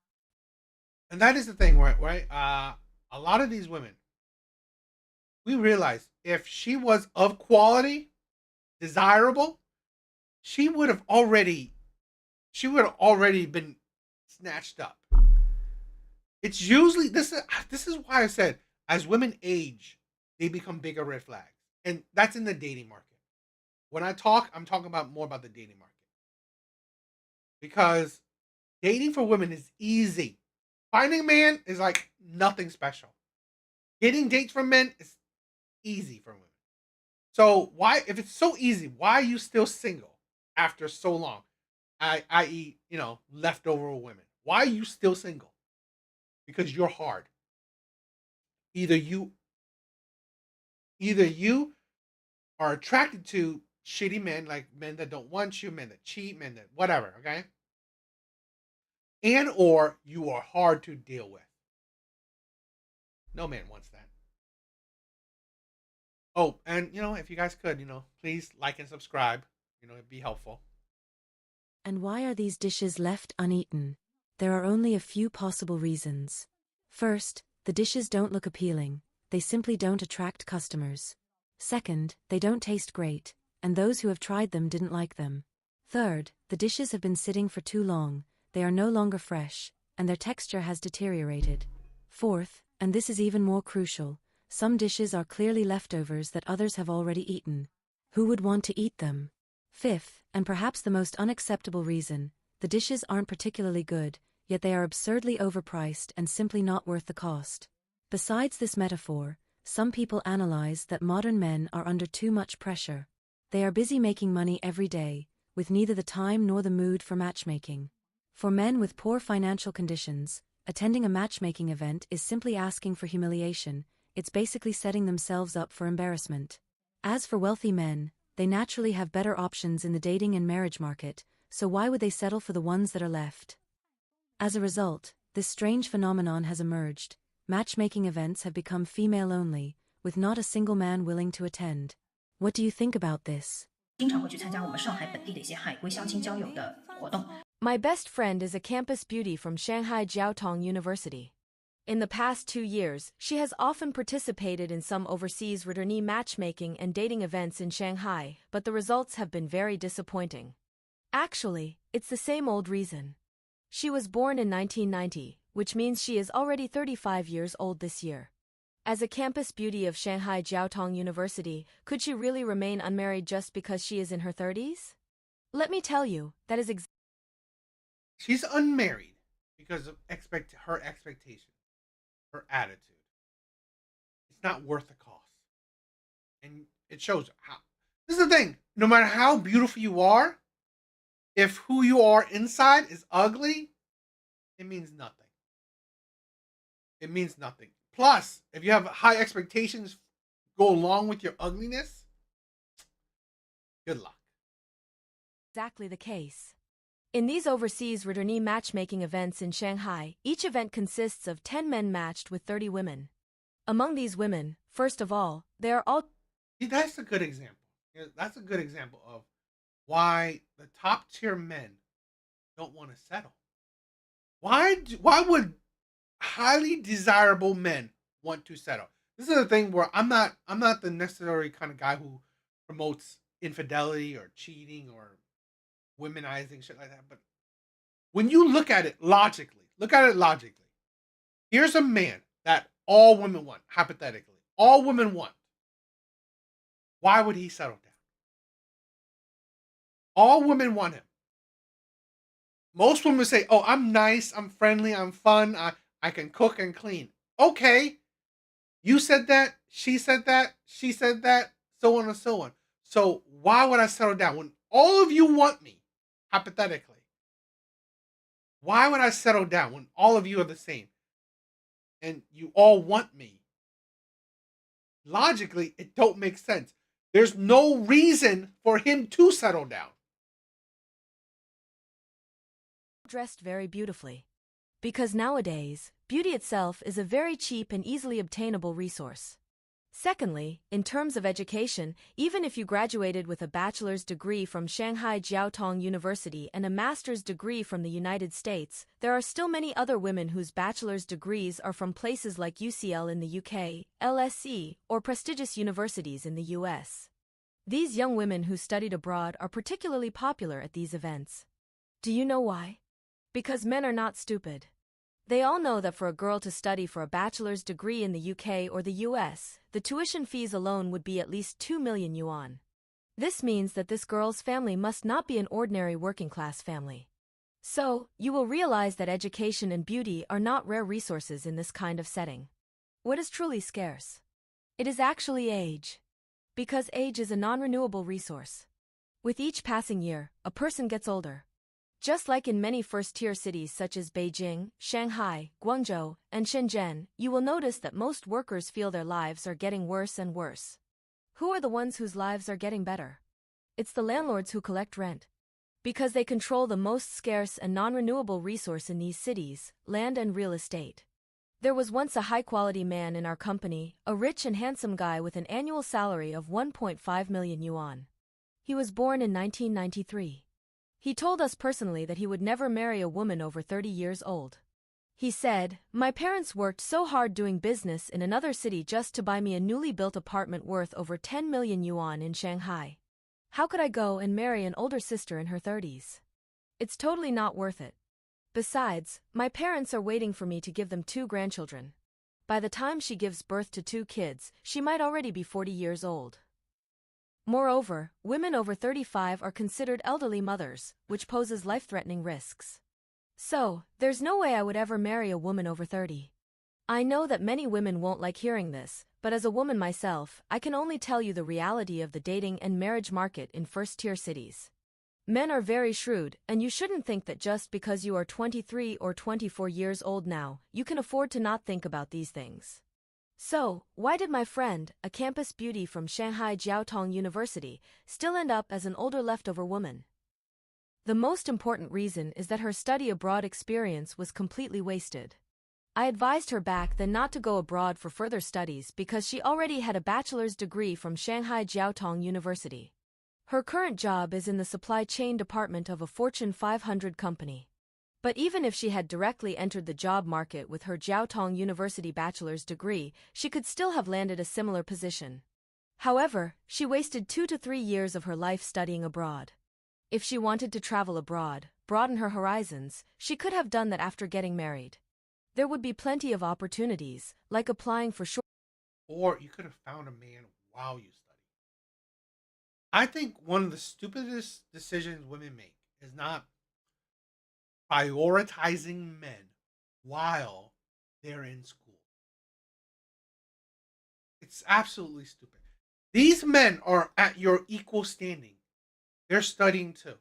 Speaker 7: And that is the thing, right? A lot of these women, we realize if she was of quality, desirable, she would have already been snatched up. It's usually this is why I said as women age, they become bigger red flags. And that's in the dating market. When I talk, I'm talking about more about the dating market. Because dating for women is easy. Finding a man is like nothing special. Getting dates from men is easy for women. So why, if it's so easy, why are you still single after so long? I.e., you know, leftover women. Why are you still single? Because you're hard. Either you are attracted to shitty men, like men that don't want you, men that cheat, men that whatever, okay? And or you are hard to deal with. No man wants that. Oh, and you know, if you guys could, you know, please like and subscribe. You know, it'd be helpful.
Speaker 15: And why are these dishes left uneaten? There are only a few possible reasons. First, the dishes don't look appealing. They simply don't attract customers. Second, they don't taste great, and those who have tried them didn't like them. Third, the dishes have been sitting for too long. they are no longer fresh, and their texture has deteriorated. Fourth, and this is even more crucial, some dishes are clearly leftovers that others have already eaten. Who would want to eat them? Fifth, and perhaps the most unacceptable reason, the dishes aren't particularly good, yet they are absurdly overpriced and simply not worth the cost. Besides this metaphor, some people analyze that modern men are under too much pressure. They are busy making money every day, with neither the time nor the mood for matchmaking. For men with poor financial conditions, attending a matchmaking event is simply asking for humiliation, it's basically setting themselves up for embarrassment. As for wealthy men, they naturally have better options in the dating and marriage market, so why would they settle for the ones that are left? As a result, this strange phenomenon has emerged. Matchmaking events have become female-only, with not a single man willing to attend. What do you think about this?
Speaker 14: 经常会去参加我们上海本地的一些海归相亲交友的活动。
Speaker 15: My best friend is a campus beauty from Shanghai Jiaotong University. In the past 2 years, she has often participated in some overseas returnee matchmaking and dating events in Shanghai, but the results have been very disappointing. Actually, it's the same old reason. She was born in 1990, which means she is already 35 years old this year. As a campus beauty of Shanghai Jiaotong University, could she really remain unmarried just because she is in her 30s? Let me tell you, that is
Speaker 7: She's unmarried because of her expectation, her attitude. It's not worth the cost. And it shows how. This is the thing. No matter how beautiful you are, if who you are inside is ugly, it means nothing. It means nothing. Plus, if you have high expectations go along with your ugliness, good luck.
Speaker 15: exactly the case. In these overseas returnee matchmaking events in Shanghai, each event consists of 10 men matched with 30 women. Among these women, first of all, they are all...
Speaker 7: That's a good example. That's a good example of why the top tier men don't want to settle. Why would highly desirable men want to settle? This is the thing where I'm not the necessary kind of guy who promotes infidelity or cheating or womenizing shit like that. But when you look at it logically, here's a man that all women want, hypothetically. All women want. Why would he settle down? All women want him. Most women say, oh, I'm nice, I'm friendly, I'm fun, I can cook and clean. Okay. You said that, she said that, so on and so on. So why would I settle down? When all of you want me, hypothetically, why would I settle down when all of you are the same? And you all want me? Logically, it don't make sense. There's no reason for him to settle down.
Speaker 15: dressed very beautifully. Because nowadays, beauty itself is a very cheap and easily obtainable resource. Secondly, in terms of education, even if you graduated with a bachelor's degree from Shanghai Jiaotong University and a master's degree from the United States, there are still many other women whose bachelor's degrees are from places like UCL in the UK, LSE, or prestigious universities in the US. These young women who studied abroad are particularly popular at these events. Do you know why? Because men are not stupid. They all know that for a girl to study for a bachelor's degree in the UK or the US, the tuition fees alone would be at least 2 million yuan. This means that this girl's family must not be an ordinary working-class family. So, you will realize that education and beauty are not rare resources in this kind of setting. What is truly scarce? It is actually age. Because age is a non-renewable resource. With each passing year, a person gets older. Just like in many first-tier cities such as Beijing, Shanghai, Guangzhou, and Shenzhen, you will notice that most workers feel their lives are getting worse and worse. Who are the ones whose lives are getting better? It's the landlords who collect rent. Because they control the most scarce and non-renewable resource in these cities, land and real estate. There was once a high-quality man in our company, a rich and handsome guy with an annual salary of 1.5 million yuan. He was born in 1993. He told us personally that he would never marry a woman over 30 years old. He said, "My parents worked so hard doing business in another city just to buy me a newly built apartment worth over 10 million yuan in Shanghai. How could I go and marry an older sister in her 30s? It's totally not worth it." Besides, my parents are waiting for me to give them 2 grandchildren. By the time she gives birth to 2 kids, she might already be 40 years old. Moreover, women over 35 are considered elderly mothers, which poses life-threatening risks. So, there's no way I would ever marry a woman over 30. I know that many women won't like hearing this, but as a woman myself, I can only tell you the reality of the dating and marriage market in first-tier cities. Men are very shrewd, and you shouldn't think that just because you are 23 or 24 years old now, you can afford to not think about these things. So, why did my friend, a campus beauty from Shanghai Jiaotong University, still end up as an older leftover woman? The most important reason is that her study abroad experience was completely wasted. I advised her back then not to go abroad for further studies because she already had a bachelor's degree from Shanghai Jiaotong University. Her current job is in the supply chain department of a Fortune 500 company. But even if she had directly entered the job market with her Jiaotong University bachelor's degree, she could still have landed a similar position. However, she wasted 2 to 3 years of her life studying abroad. If she wanted to travel abroad, broaden her horizons, she could have done that after getting married. There would be plenty of opportunities, like applying for short.
Speaker 7: Or you could have found a man while you study. I think one of the stupidest decisions women make is not prioritizing men while they're in school. It's absolutely stupid. These men are at your equal standing. They're studying too.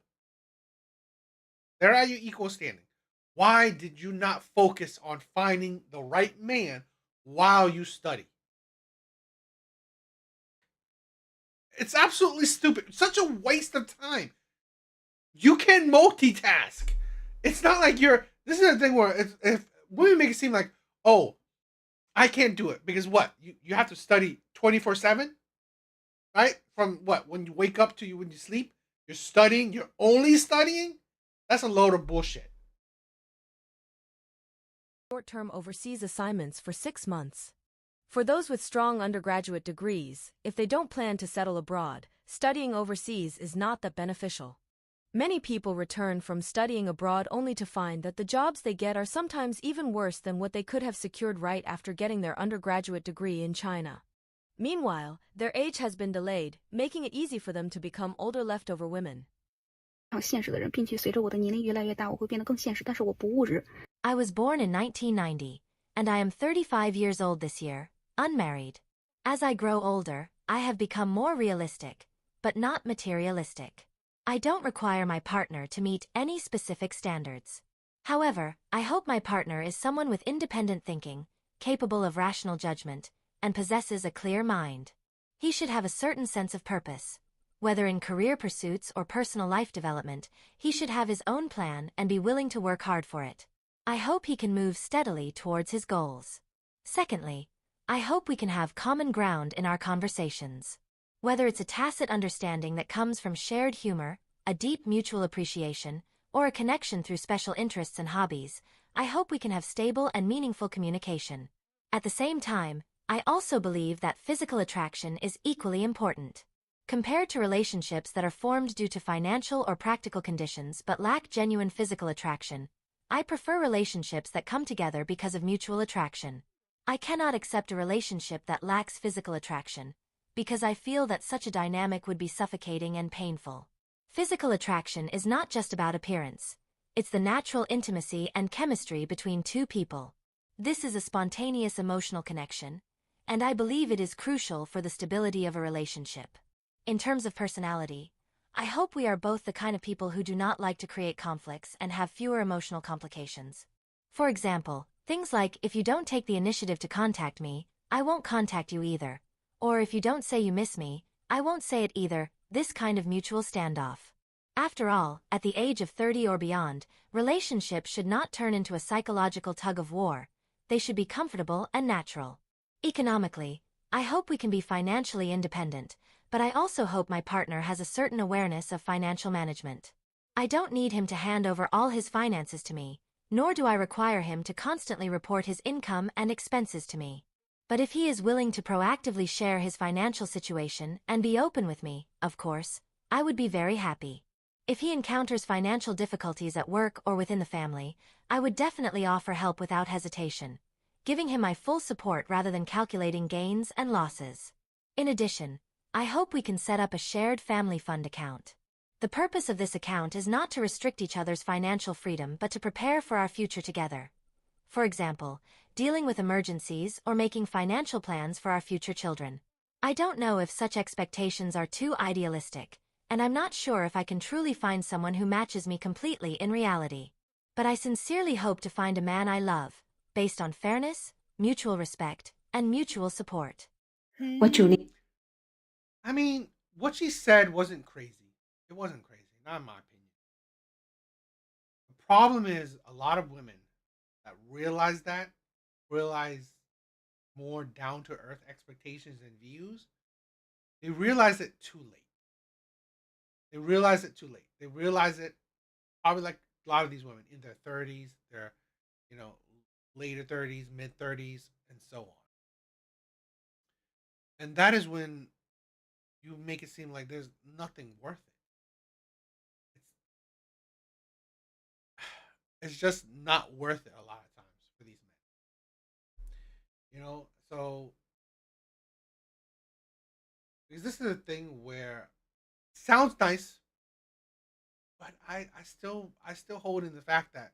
Speaker 7: They're at your equal standing. Why did you not focus on finding the right man while you study? It's absolutely stupid. Such a waste of time. You can multitask. It's not like you're. This is the thing where if women make it seem like, oh, I can't do it because what? You have to study 24/7, right? From what? When you wake up to when you sleep, you're studying. You're only studying. That's a load of bullshit.
Speaker 15: Short-term overseas assignments for 6 months. For those with strong undergraduate degrees, if they don't plan to settle abroad, studying overseas is not that beneficial. Many people return from studying abroad only to find that the jobs they get are sometimes even worse than what they could have secured right after getting their undergraduate degree in China. Meanwhile, their age has been delayed, making it easy for them to become older leftover women.
Speaker 16: I
Speaker 15: was born in 1990, and I am 35 years old this year, unmarried. As I grow older, I have become more realistic, but not materialistic. I don't require my partner to meet any specific standards. However, I hope my partner is someone with independent thinking, capable of rational judgment, and possesses a clear mind. He should have a certain sense of purpose. Whether in career pursuits or personal life development, he should have his own plan and be willing to work hard for it. I hope he can move steadily towards his goals. Secondly, I hope we can have common ground in our conversations. Whether it's a tacit understanding that comes from shared humor, a deep mutual appreciation, or a connection through special interests and hobbies, I hope we can have stable and meaningful communication. At the same time, I also believe that physical attraction is equally important. Compared to relationships that are formed due to financial or practical conditions but lack genuine physical attraction, I prefer relationships that come together because of mutual attraction. I cannot accept a relationship that lacks physical attraction, because I feel that such a dynamic would be suffocating and painful. Physical attraction is not just about appearance. It's the natural intimacy and chemistry between two people. This is a spontaneous emotional connection, and I believe it is crucial for the stability of a relationship. In terms of personality, I hope we are both the kind of people who do not like to create conflicts and have fewer emotional complications. For example, things like, if you don't take the initiative to contact me, I won't contact you either. Or if you don't say you miss me, I won't say it either, this kind of mutual standoff. After all, at the age of 30 or beyond, relationships should not turn into a psychological tug of war. They should be comfortable and natural. Economically, I hope we can be financially independent, but I also hope my partner has a certain awareness of financial management. I don't need him to hand over all his finances to me, nor do I require him to constantly report his income and expenses to me. But if he is willing to proactively share his financial situation and be open with me, of course, I would be very happy. If he encounters financial difficulties at work or within the family, I would definitely offer help without hesitation, giving him my full support rather than calculating gains and losses. In addition, I hope we can set up a shared family fund account. The purpose of this account is not to restrict each other's financial freedom but to prepare for our future together. For example, dealing with emergencies or making financial plans for our future children. I don't know if such expectations are too idealistic, and I'm not sure if I can truly find someone who matches me completely in reality. But I sincerely hope to find a man I love, based on fairness, mutual respect, and mutual support.
Speaker 7: I mean, what she said wasn't crazy. It wasn't crazy, not in my opinion. The problem is a lot of women that realize more down-to-earth expectations and views, they realize it too late. They realize it probably like a lot of these women in their 30s, their, later 30s, mid 30s, and so on. And that is when you make it seem like there's nothing worth it. It's just not worth it a lot of times for these men. So because this is a thing where it sounds nice, but I still hold in the fact that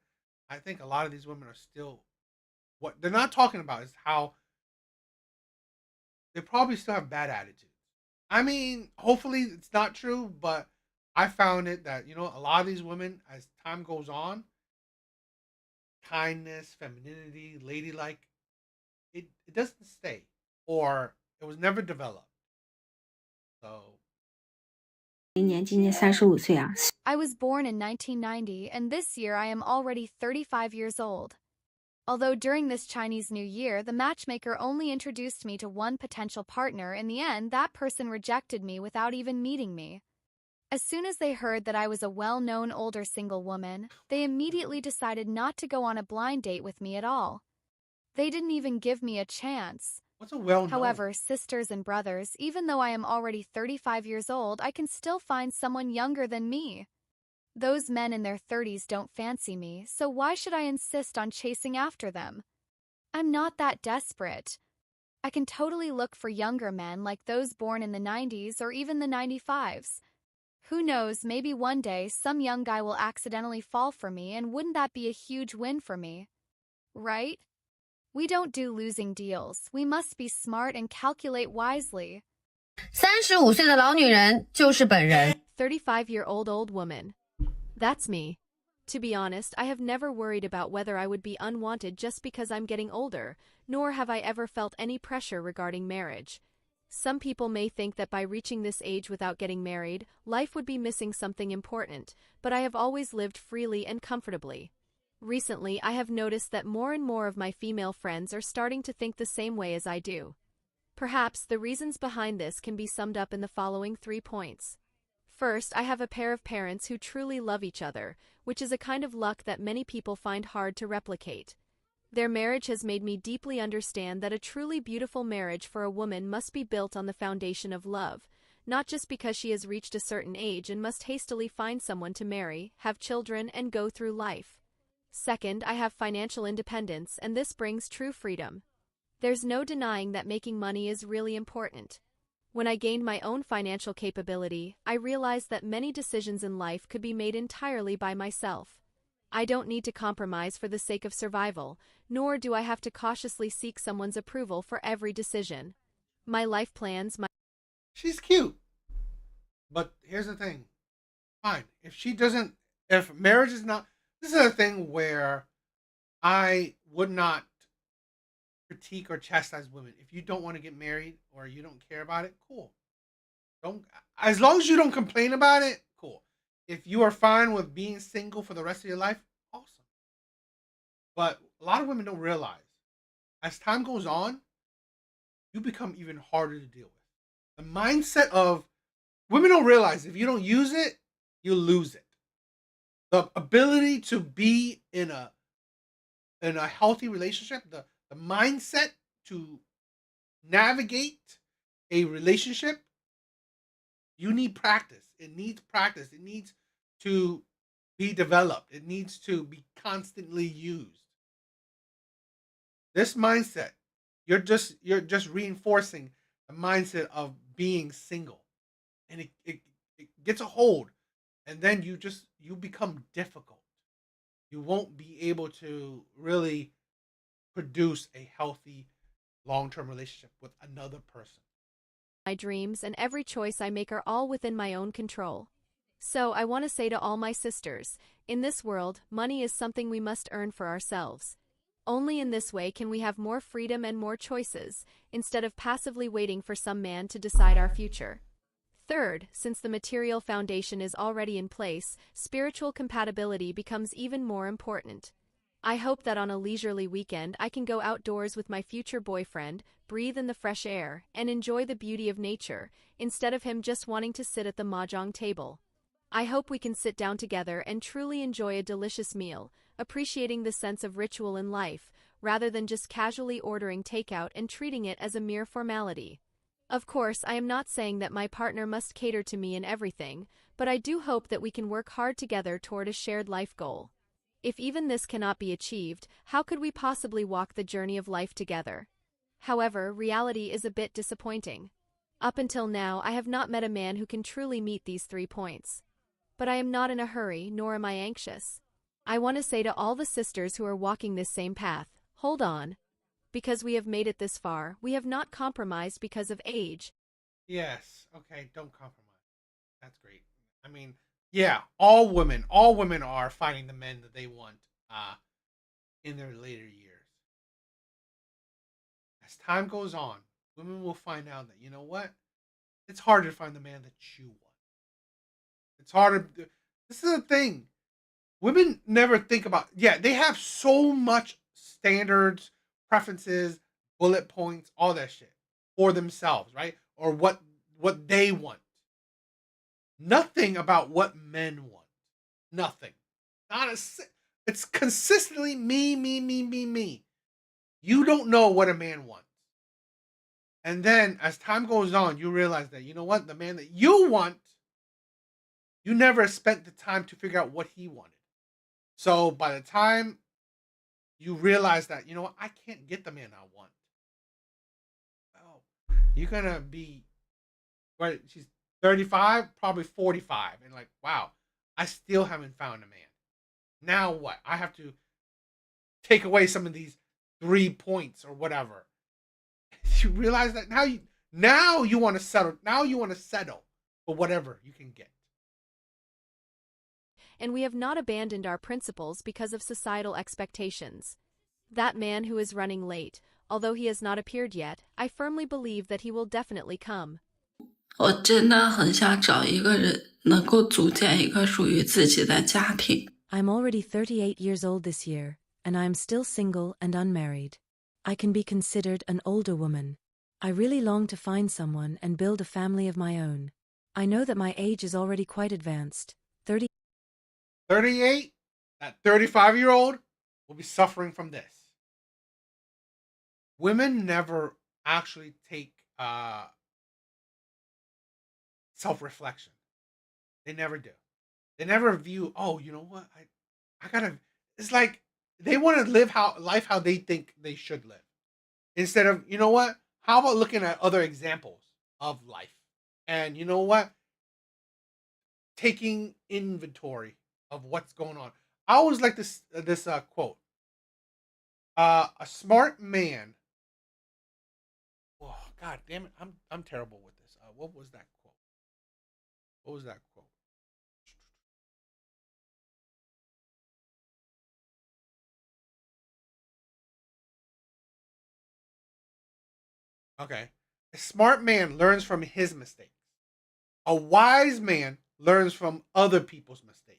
Speaker 7: I think a lot of these women are still, what they're not talking about is how they probably still have bad attitudes. I mean, hopefully it's not true, but I found it that, a lot of these women, as time goes on, kindness, femininity, ladylike, it doesn't stay, or it was never developed. So
Speaker 3: I was born in 1990, and this year I am already 35 years old. Although during this Chinese New Year, the matchmaker only introduced me to one potential partner, in the end, that person rejected me without even meeting me. As soon as they heard that I was a well-known older single woman, they immediately decided not to go on a blind date with me at all. They didn't even give me a chance.
Speaker 7: What's a well-known?
Speaker 3: However, sisters and brothers, even though I am already 35 years old, I can still find someone younger than me. Those men in their 30s don't fancy me, so why should I insist on chasing after them? I'm not that desperate. I can totally look for younger men like those born in the 90s or even the 95s. Who knows, maybe one day some young guy will accidentally fall for me, and wouldn't that be a huge win for me? Right? We don't do losing deals. We must be smart and calculate wisely.
Speaker 16: 35岁的老女人就是本人。
Speaker 15: 35-year-old old woman. That's me. To be honest, I have never worried about whether I would be unwanted just because I'm getting older, nor have I ever felt any pressure regarding marriage. Some people may think that by reaching this age without getting married, life would be missing something important, but I have always lived freely and comfortably. Recently, I have noticed that more and more of my female friends are starting to think the same way as I do. Perhaps the reasons behind this can be summed up in the following 3 points. First, I have a pair of parents who truly love each other, which is a kind of luck that many people find hard to replicate. Their marriage has made me deeply understand that a truly beautiful marriage for a woman must be built on the foundation of love, not just because she has reached a certain age and must hastily find someone to marry, have children, and go through life. Second, I have financial independence, and this brings true freedom. There's no denying that making money is really important. When I gained my own financial capability, I realized that many decisions in life could be made entirely by myself. I don't need to compromise for the sake of survival, nor do I have to cautiously seek someone's approval for every decision. My life plans,
Speaker 7: she's cute. But here's the thing. Fine. If marriage is not, this is a thing where I would not critique or chastise women. If you don't want to get married or you don't care about it, cool. As long as you don't complain about it, cool. If you are fine with being single for the rest of your life, awesome. But a lot of women don't realize, as time goes on, you become even harder to deal with. The mindset of women don't realize, if you don't use it, you lose it. The ability to be in a healthy relationship, the mindset to navigate a relationship, you need practice. It needs practice. It needs to be developed. It needs to be constantly used. This mindset, you're just reinforcing the mindset of being single, and it gets a hold, and then you become difficult. You won't be able to really produce a healthy long-term relationship with another person.
Speaker 3: My dreams and every choice I make are all within my own control. So I want to say to all my sisters, in this world, money is something we must earn for ourselves. Only in this way can we have more freedom and more choices, instead of passively waiting for some man to decide our future. Third, since the material foundation is already in place, spiritual compatibility becomes even more important. I hope that on a leisurely weekend I can go outdoors with my future boyfriend, breathe in the fresh air, and enjoy the beauty of nature, instead of him just wanting to sit at the mahjong table. I hope we can sit down together and truly enjoy a delicious meal, appreciating the sense of ritual in life, rather than just casually ordering takeout and treating it as a mere formality. Of course, I am not saying that my partner must cater to me in everything, but I do hope that we can work hard together toward a shared life goal. If even this cannot be achieved, how could we possibly walk the journey of life together? However, reality is a bit disappointing. Up until now, I have not met a man who can truly meet these 3 points. But I am not in a hurry, nor am I anxious. I want to say to all the sisters who are walking this same path, hold on. Because we have made it this far, we have not compromised because of age.
Speaker 7: Yes. Okay, don't compromise. That's great. I mean, yeah, all women are finding the men that they want in their later years. As time goes on, women will find out that, you know what? It's harder to find the man that you want. It's harder. This is the thing. Women never think about, they have so much standards, preferences, bullet points, all that shit for themselves, right? Or what they want. Nothing about what men want. Nothing. It's consistently me. You don't know what a man wants. And then as time goes on, you realize that, you know what? The man that you want, you never spent the time to figure out what he wanted. So by the time you realize that, you know what, I can't get the man I want. Well, you're going to be, right, she's 35, probably 45. And like, wow, I still haven't found a man. Now what? I have to take away some of these 3 points or whatever. You realize that now you want to settle. Now you want to settle for whatever you can get.
Speaker 3: And we have not abandoned our principles because of societal expectations. That man who is running late, although he has not appeared yet, I firmly believe that he will definitely come.
Speaker 17: 我真的很想找一个人能够组建一个属于自己的家庭。
Speaker 15: I'm already 38 years old this year, and I'm still single and unmarried. I can be considered an older woman. I really long to find someone and build a family of my own. I know that my age is already quite advanced.
Speaker 7: 38, that 35-year-old will be suffering from this. Women never actually take self-reflection. They never do. They never view, oh, you know what? I gotta, it's like they want to live life how they think they should live. Instead of, you know what? How about looking at other examples of life? And you know what? Taking inventory of what's going on. I always like this quote. A smart man. Oh, God damn it! I'm terrible with this. What was that quote? What was that quote? Okay. A smart man learns from his mistakes. A wise man learns from other people's mistakes.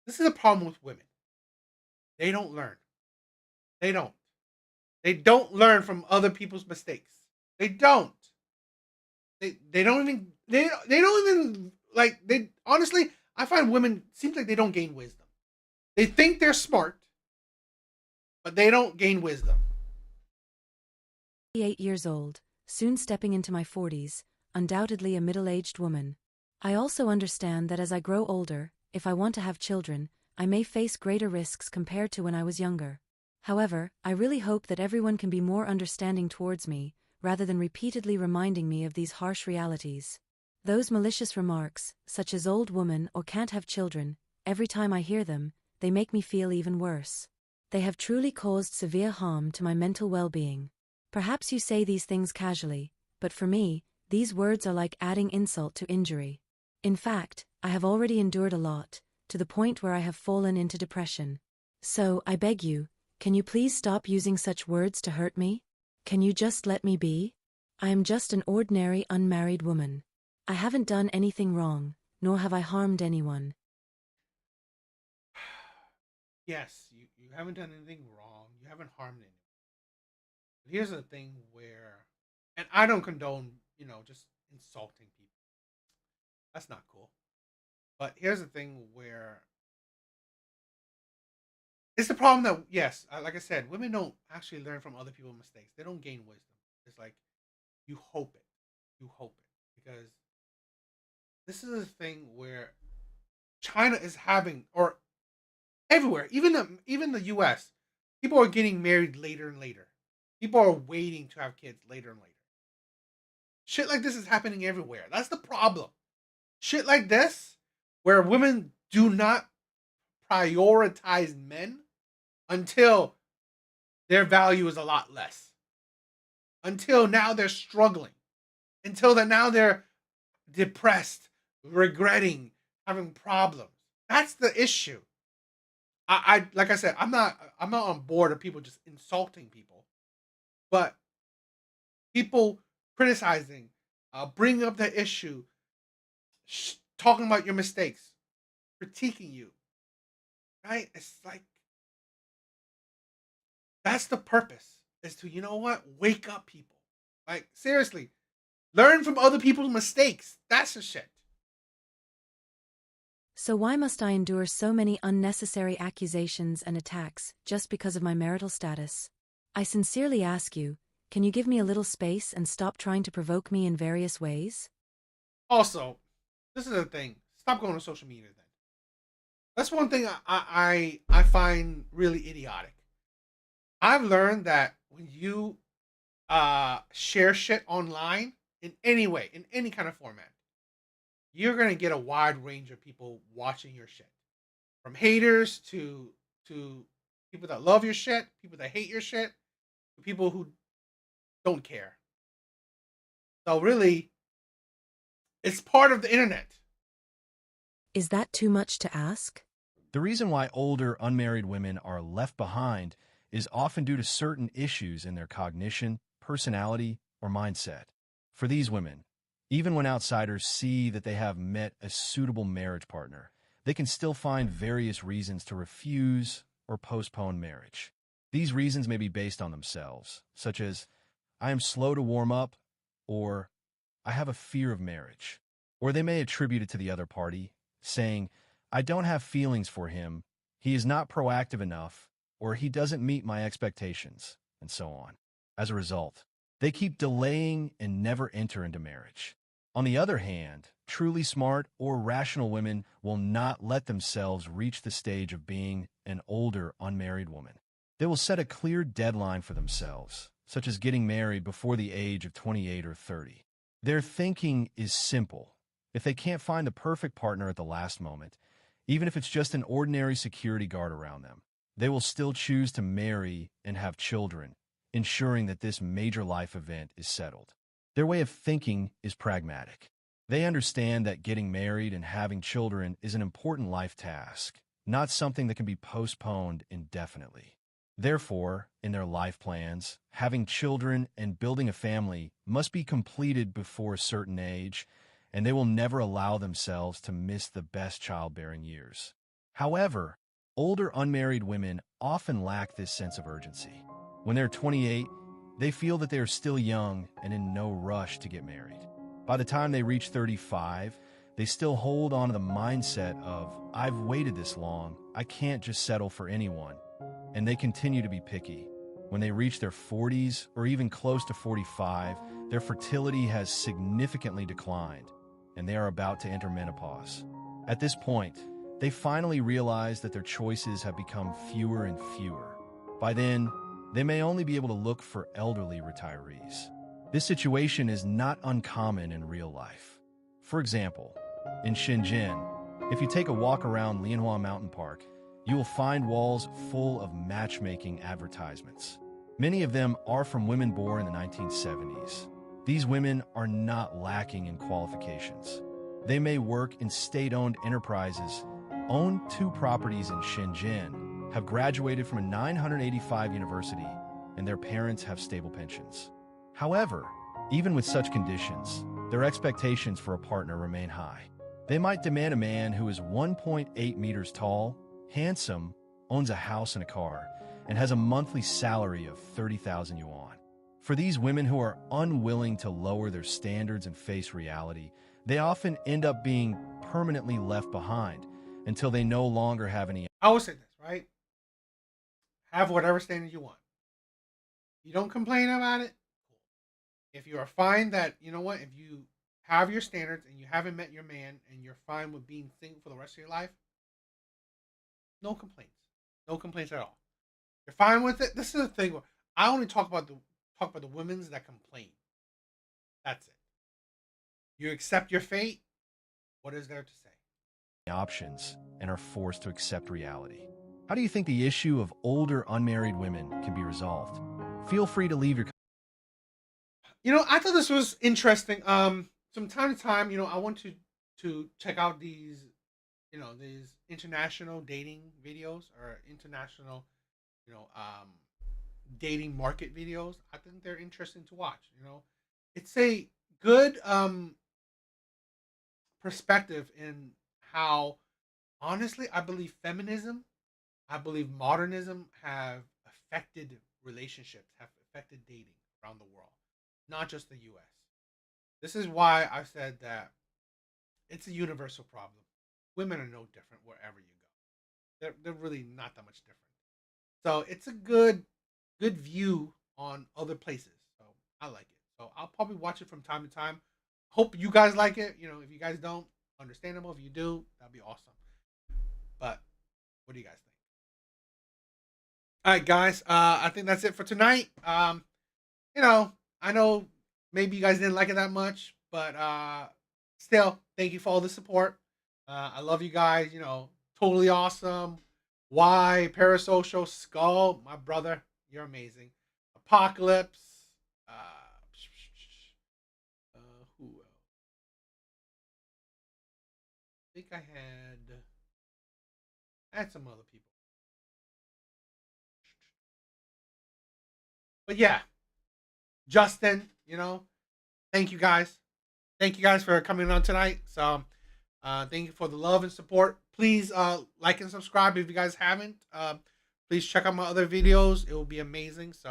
Speaker 7: This is a problem with women. They don't learn. They don't. They don't learn from other people's mistakes. They don't. They don't even like, they honestly, I find women seems like they don't gain wisdom. They think they're smart, but they don't gain wisdom.
Speaker 15: 38 years old, soon stepping into my 40s, undoubtedly a middle-aged woman. I also understand that as I grow older, if I want to have children, I may face greater risks compared to when I was younger. However, I really hope that everyone can be more understanding towards me, rather than repeatedly reminding me of these harsh realities. Those malicious remarks, such as old woman or can't have children, every time I hear them, they make me feel even worse. They have truly caused severe harm to my mental well-being. Perhaps you say these things casually, but for me, these words are like adding insult to injury. In fact, I have already endured a lot, to the point where I have fallen into depression. So, I beg you, can you please stop using such words to hurt me? Can you just let me be? I am just an ordinary unmarried woman. I haven't done anything wrong, nor have I harmed anyone.
Speaker 7: Yes, you haven't done anything wrong. You haven't harmed anyone. But here's the thing where, and I don't condone, just insulting people. That's not cool. But here's the thing where it's the problem that, yes, like I said, women don't actually learn from other people's mistakes. They don't gain wisdom. It's like, you hope it. You hope it. Because this is a thing where China is having, or everywhere, even the US, people are getting married later and later. People are waiting to have kids later and later. Shit like this is happening everywhere. That's the problem. Shit like this, where women do not prioritize men until their value is a lot less. Until now they're struggling. Until that now they're depressed, regretting, having problems. That's the issue. I like I said, I'm not on board of people just insulting people, but people criticizing, bringing up the issue, talking about your mistakes, critiquing you, right? It's like, that's the purpose, is to, you know what, wake up people. Like, seriously, learn from other people's mistakes. That's the shit.
Speaker 15: So why must I endure so many unnecessary accusations and attacks just because of my marital status? I sincerely ask you, can you give me a little space and stop trying to provoke me in various ways?
Speaker 7: Also, this is the thing. Stop going on social media then. That's one thing I find really idiotic. I've learned that when you share shit online in any way, in any kind of format, you're going to get a wide range of people watching your shit. From haters to people that love your shit, people that hate your shit, to people who don't care. So really, it's part of the internet.
Speaker 15: Is that too much to ask?
Speaker 18: The reason why older unmarried women are left behind is often due to certain issues in their cognition, personality, or mindset. For these women, even when outsiders see that they have met a suitable marriage partner, they can still find various reasons to refuse or postpone marriage. These reasons may be based on themselves, such as, I am slow to warm up, or I have a fear of marriage. Or they may attribute it to the other party, saying, I don't have feelings for him, he is not proactive enough, or he doesn't meet my expectations, and so on. As a result, they keep delaying and never enter into marriage. On the other hand, truly smart or rational women will not let themselves reach the stage of being an older unmarried woman. They will set a clear deadline for themselves, such as getting married before the age of 28 or 30. Their thinking is simple. If they can't find the perfect partner at the last moment, even if it's just an ordinary security guard around them, they will still choose to marry and have children, ensuring that this major life event is settled. Their way of thinking is pragmatic. They understand that getting married and having children is an important life task, not something that can be postponed indefinitely. Therefore, in their life plans, having children and building a family must be completed before a certain age, and they will never allow themselves to miss the best childbearing years. However, older unmarried women often lack this sense of urgency. When they're 28, they feel that they are still young and in no rush to get married. By the time they reach 35, they still hold on to the mindset of, I've waited this long, I can't just settle for anyone. And they continue to be picky. When they reach their 40s or even close to 45, their fertility has significantly declined, and they are about to enter menopause. At this point, they finally realize that their choices have become fewer and fewer. By then, they may only be able to look for elderly retirees. This situation is not uncommon in real life. For example, in Shenzhen, if you take a walk around Lianhua Mountain Park, you will find walls full of matchmaking advertisements. Many of them are from women born in the 1970s. These women are not lacking in qualifications. They may work in state-owned enterprises, own 2 properties in Shenzhen, have graduated from a 985 university, and their parents have stable pensions. However, even with such conditions, their expectations for a partner remain high. They might demand a man who is 1.8 meters tall, handsome, owns a house and a car, and has a monthly salary of 30,000 yuan. For these women who are unwilling to lower their standards and face reality, they often end up being permanently left behind until they no longer have any.
Speaker 7: I will say this, right? Have whatever standards you want. You don't complain about it. Cool. If you are fine that, you know what, if you have your standards and you haven't met your man and you're fine with being single for the rest of your life, no complaints. No complaints at all. You're fine with it. This is the thing where I only talk about the women's that complain. That's it. You accept your fate. What is there to say?
Speaker 18: Options and are forced to accept reality. How do you think the issue of older unmarried women can be resolved? Feel free to leave your.
Speaker 7: You know, I thought this was interesting. From time to time, you know, I want to check out these, you know, these international dating videos or international, you know, dating market videos. I think they're interesting to watch. You know, it's a good perspective in how, honestly, I believe feminism, I believe modernism have affected relationships, have affected dating around the world, not just the U.S. This is why I said that it's a universal problem. Women are no different wherever you go. They're really not that much different. So it's a good view on other places. So I like it. So I'll probably watch it from time to time. Hope you guys like it. You know, if you guys don't, understandable. If you do, that'd be awesome. But what do you guys think? All right, guys. I think that's it for tonight. You know, I know maybe you guys didn't like it that much, but still, thank you for all the support. I love you guys. You know, totally awesome. Why Parasocial Skull, my brother, you're amazing. Apocalypse. Who else? I think I had some other people. But yeah, Justin, you know, thank you guys. Thank you guys for coming on tonight. So thank you for the love and support. Please like and subscribe if you guys haven't. Please check out my other videos. It will be amazing. So